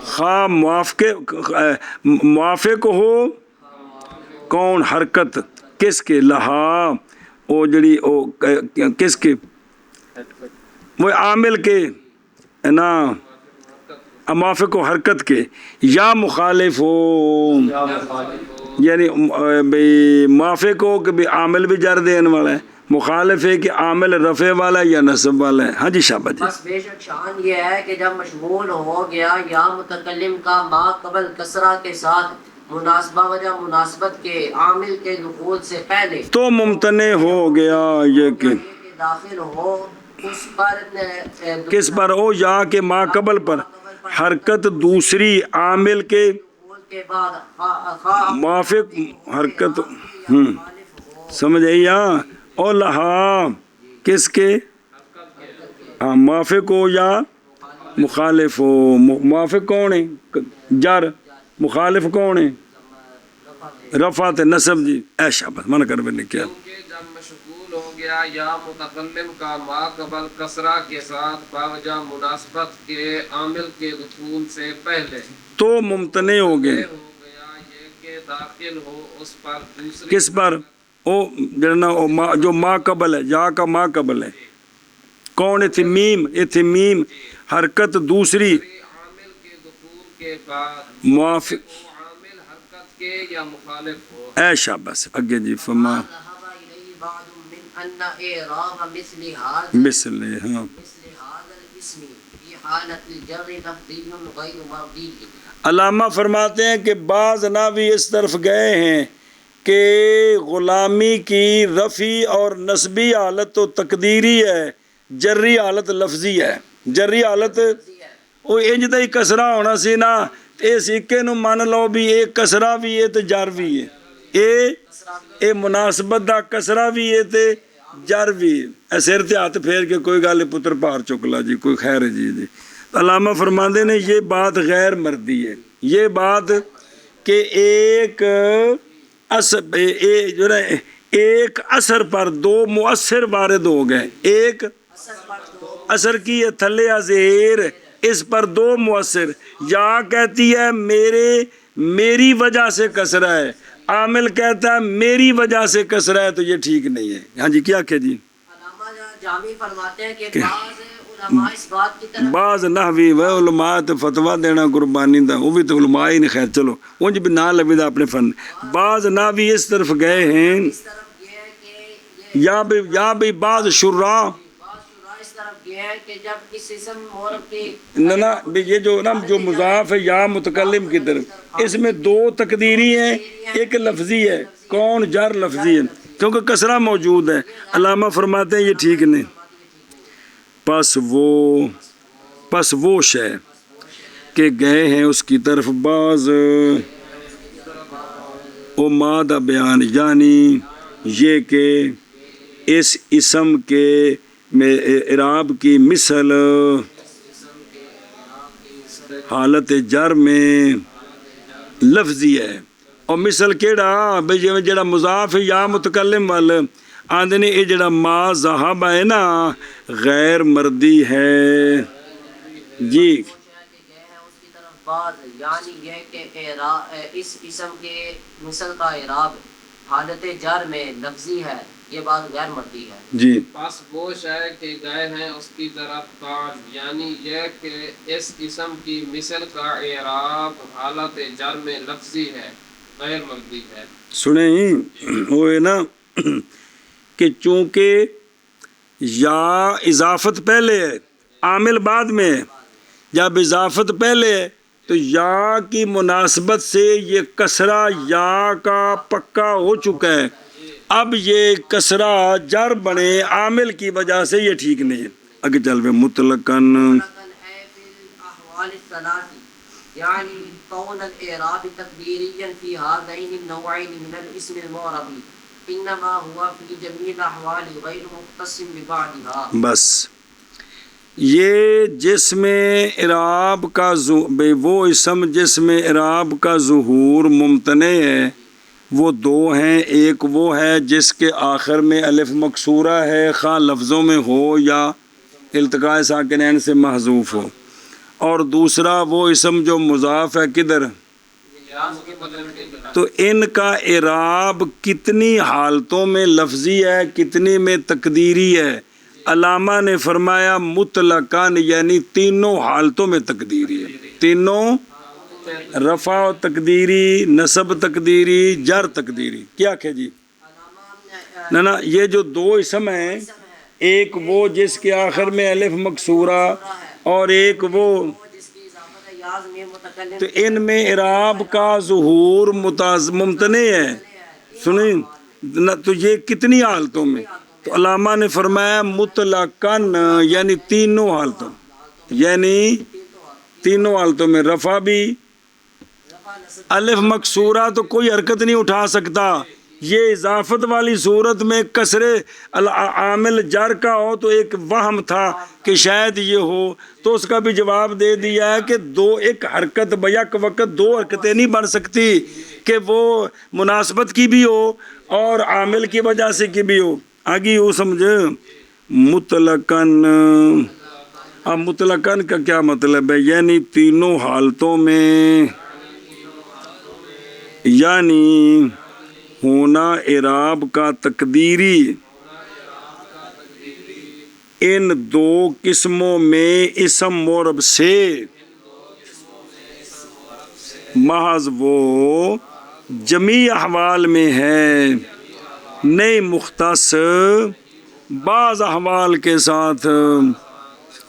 خواہ موافق ہو، کون؟ حرکت کس کے؟ لہا، او جڑی او کس کے؟ وہ عامل کے نا، موافق ہو حرکت کے، یا مخالف ہو، یعنی موافق ہو کہ عامل بھی جر دین والا ہے، مخالف ہے کہ عامل رفع والا ہے یا نصب والا ہے۔ ہاں جی شابہ جی۔ بس بے شک شان یہ ہے کہ جب مشغول ہو گیا یا متکلم کا ما قبل کسرہ کے ساتھ مناسبہ وجہ مناسبت کے عامل کے دخول سے پہلے، تو ممتنع ہو گیا یہ کہ داخل ہو اس پر، کس پر؟ او یا کہ ما قبل پر، حرکت دوسری عامل کے کے بعد خواہ موافق حرکت سمجھ آئی یہاں، اور لہا کس کے، ہاں موافق ہو یا مخالف ہو. موافق کون ہے؟ جر. مخالف کون ہے؟ رفعت نصب. جی اے شاباش منع کر میں نے کیا. کیونکہ جب مشغول ہو گیا یا متکلم کا ما قبل کسرہ کے ساتھ باوجہ مناسبت کے عامل کے دخول سے پہلے تو ممتنع ہو گئے. ہو گیا یہ کہ داخل ہو اس پر دوسری کس پر؟ او جو ما قبل ہے، یا کا ما قبل ہے. کون اتمیم؟ اتمیم حرکت دوسری عامل کے دخول کے بعد موافق. وہ عامل حرکت کے یا مخالف ہو. اے شاباش اگے جی فما ذهب إليه بعض من أن إعراب مثل هذا مثل ہاں مثل هذا الاسم في حالة الجر لفظي غير مرضي. علامہ فرماتے ہیں کہ بعض ناوی اس طرف گئے ہیں کہ غلامی کی رفعی اور نسبی حالت تو تقدیری ہے، جری حالت لفظی ہے. جری حالت وہ انج دا ہی کسرہ ہونا سی نا، اے سکے نو مان لو بھی ایک کسرہ بھی ہے تے جر بھی ہے، اے مناسبت دا کسرہ بھی ہے تے جر بھی ہے. اے سر تے ہاتھ پھیر کے کوئی گل پتر پار چکلا جی کوئی خیر ہے جی. علامہ فرماندے نے یہ بات غیر مردی ہے. یہ بات کہ ایک ایک اثر پر دو مؤثر وارد ہو گئے. ایک اثر کی ہے تھلے ازہیر، اس پر دو مؤثر. یا کہتی ہے میری وجہ سے کسرہ ہے، عامل کہتا ہے میری وجہ سے کسرہ ہے، تو یہ ٹھیک نہیں ہے. ہاں جی کیا کہ جی علامہ جامی فرماتے ہیں کہ بعض علماء اس بات کی طرف بعض نحوی و علماء تے فتویٰ دینا قربانی دا، وہ بھی تو علماء ہی نہیں. خیر چلو انج بھی نہ لگے دا اپنے فن. بعض نحوی اس طرف گئے ہیں اس طرف یہ ہے کہ یہ یا بھی بعض شراء بعض شراء اس طرف یہ ہے کہ جب اس اسم معرب کی نہ یہ جو مضاف ہے یا متکلم کی طرف، اس میں دو تقدیری ہیں ایک لفظی ہے. کون؟ جر لفظی ہے کیونکہ کسرہ موجود ہے. علامہ فرماتے ہیں یہ ٹھیک نہیں. پس وہ شے کہ گئے ہیں اس کی طرف بعض او مادہ بیان، یعنی یہ کہ اس اسم کے اعراب کی مثل حالت جر میں لفظی ہے. اور مثل کیڑا بھئی جڑا مضاف یا متکلم وال آندے نے، یہ جڑا ما ذہب ہے نا غیر مردی ہے. جی گئے ہیں اس کی طرف بعض، یعنی یہ کہ اس اسم کے مثل کا اعراب حالت جر میں لفظی ہے، یہ بات غیر مردی ہے. جی پس وہ شے کہ گئے ہیں اس کی طرف بعض، یعنی یہ کہ اس اسم کی مثل کا اعراب حالت جر میں لفظی ہے، غیر مردی ہے. سنیں وہ ہے نا کہ چونکہ یا اضافت پہلے ہے عامل بعد میں ہے، جب اضافت پہلے ہے تو یا کی مناسبت سے یہ کسرہ یا کا پکا ہو چکا ہے. اب یہ کسرہ جر بنے عامل کی وجہ سے یہ ٹھیک نہیں ہے. اگے چل پہ مطلقاً احوال الثلاث یعنی کون الاعراب تقدیریا فی هذین النوعین من الاسم المعرب انما هو فی جمیع الاحوال غیر مختص ببعضها. بس یہ جس میں اعراب کا وہ اسم جس میں اعراب کا ظہور ممتنع ہے وہ دو ہیں. ایک وہ ہے جس کے آخر میں الف مکسورہ ہے، خواہ لفظوں میں ہو یا التقاء ساکنین سے محذوف ہو، اور دوسرا وہ اسم جو مضاف ہے کدھر. تو ان کا اعراب کتنی حالتوں میں لفظی ہے، کتنی میں تقدیری ہے. علامہ نے فرمایا مطلقاً یعنی تینوں حالتوں میں تقدیری ہے. تینوں رفع و تقدیری، نصب تقدیری، جر تقدیری. کیا کہ جی نہ یہ جو دو اسم ہیں، ایک وہ جس کے آخر میں الف مکسورہ اور ایک وہ، جس کی اضافت ہے یاز میں متکلم، تو ان میں اعراب کا ظہور ممتنع ہے. سنیں تو یہ کتنی حالتوں میں؟ تو علامہ نے فرمایا مطلقاً یعنی تینوں حالتوں، یعنی تینوں حالتوں میں رفع بھی، الف مکسورہ تو کوئی حرکت نہیں اٹھا سکتا. یہ اضافت والی صورت میں کسر عامل جر کا ہو تو ایک وہم تھا کہ شاید یہ ہو، تو اس کا بھی جواب دے دیا ہے کہ ایک حرکت بیک وقت دو حرکتیں نہیں بن سکتی، کہ وہ مناسبت کی بھی ہو اور عامل کی وجہ سے کی بھی ہو. آگے وہ سمجھے مطلقاً. اب مطلقاً کا کیا مطلب ہے؟ یعنی تینوں حالتوں میں، یعنی ہونا اعراب کا تقدیری ان دو قسموں میں اسم مورب سے محض وہ جمیع احوال میں ہے، نہیں مختص بعض احوال کے ساتھ.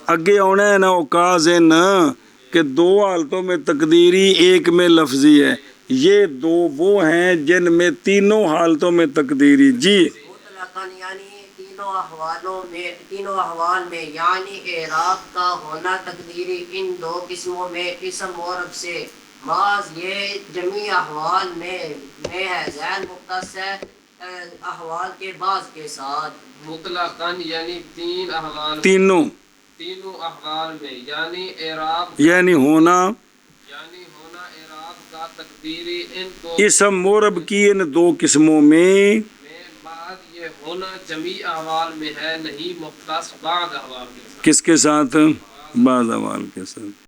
اگے ہونا ہے نا اوقاز ہے نا کہ دو حالتوں میں تقدیری ایک میں لفظی ہے، یہ دو وہ ہیں جن میں تینوں حالتوں میں تقدیری. جی مطلقاً یعنی تینوں احوال میں یعنی اعراب کا ہونا تقدیری ان دو قسموں میں اسم مورب سے بعض یہ جمیع احوال میں ہے، غیر مختص ہے احوال کے بعض کے ساتھ. مطلقاً یعنی تینوں احوال میں یعنی اعراب یعنی ہونا اعراب کا تقدیری ان دو اسم مورب کی ان دو قسموں میں بعد یہ ہونا جمیع احوال میں ہے، نہیں مختص بعض احوال کے ساتھ. کس کے ساتھ؟ بعض احوال کے ساتھ.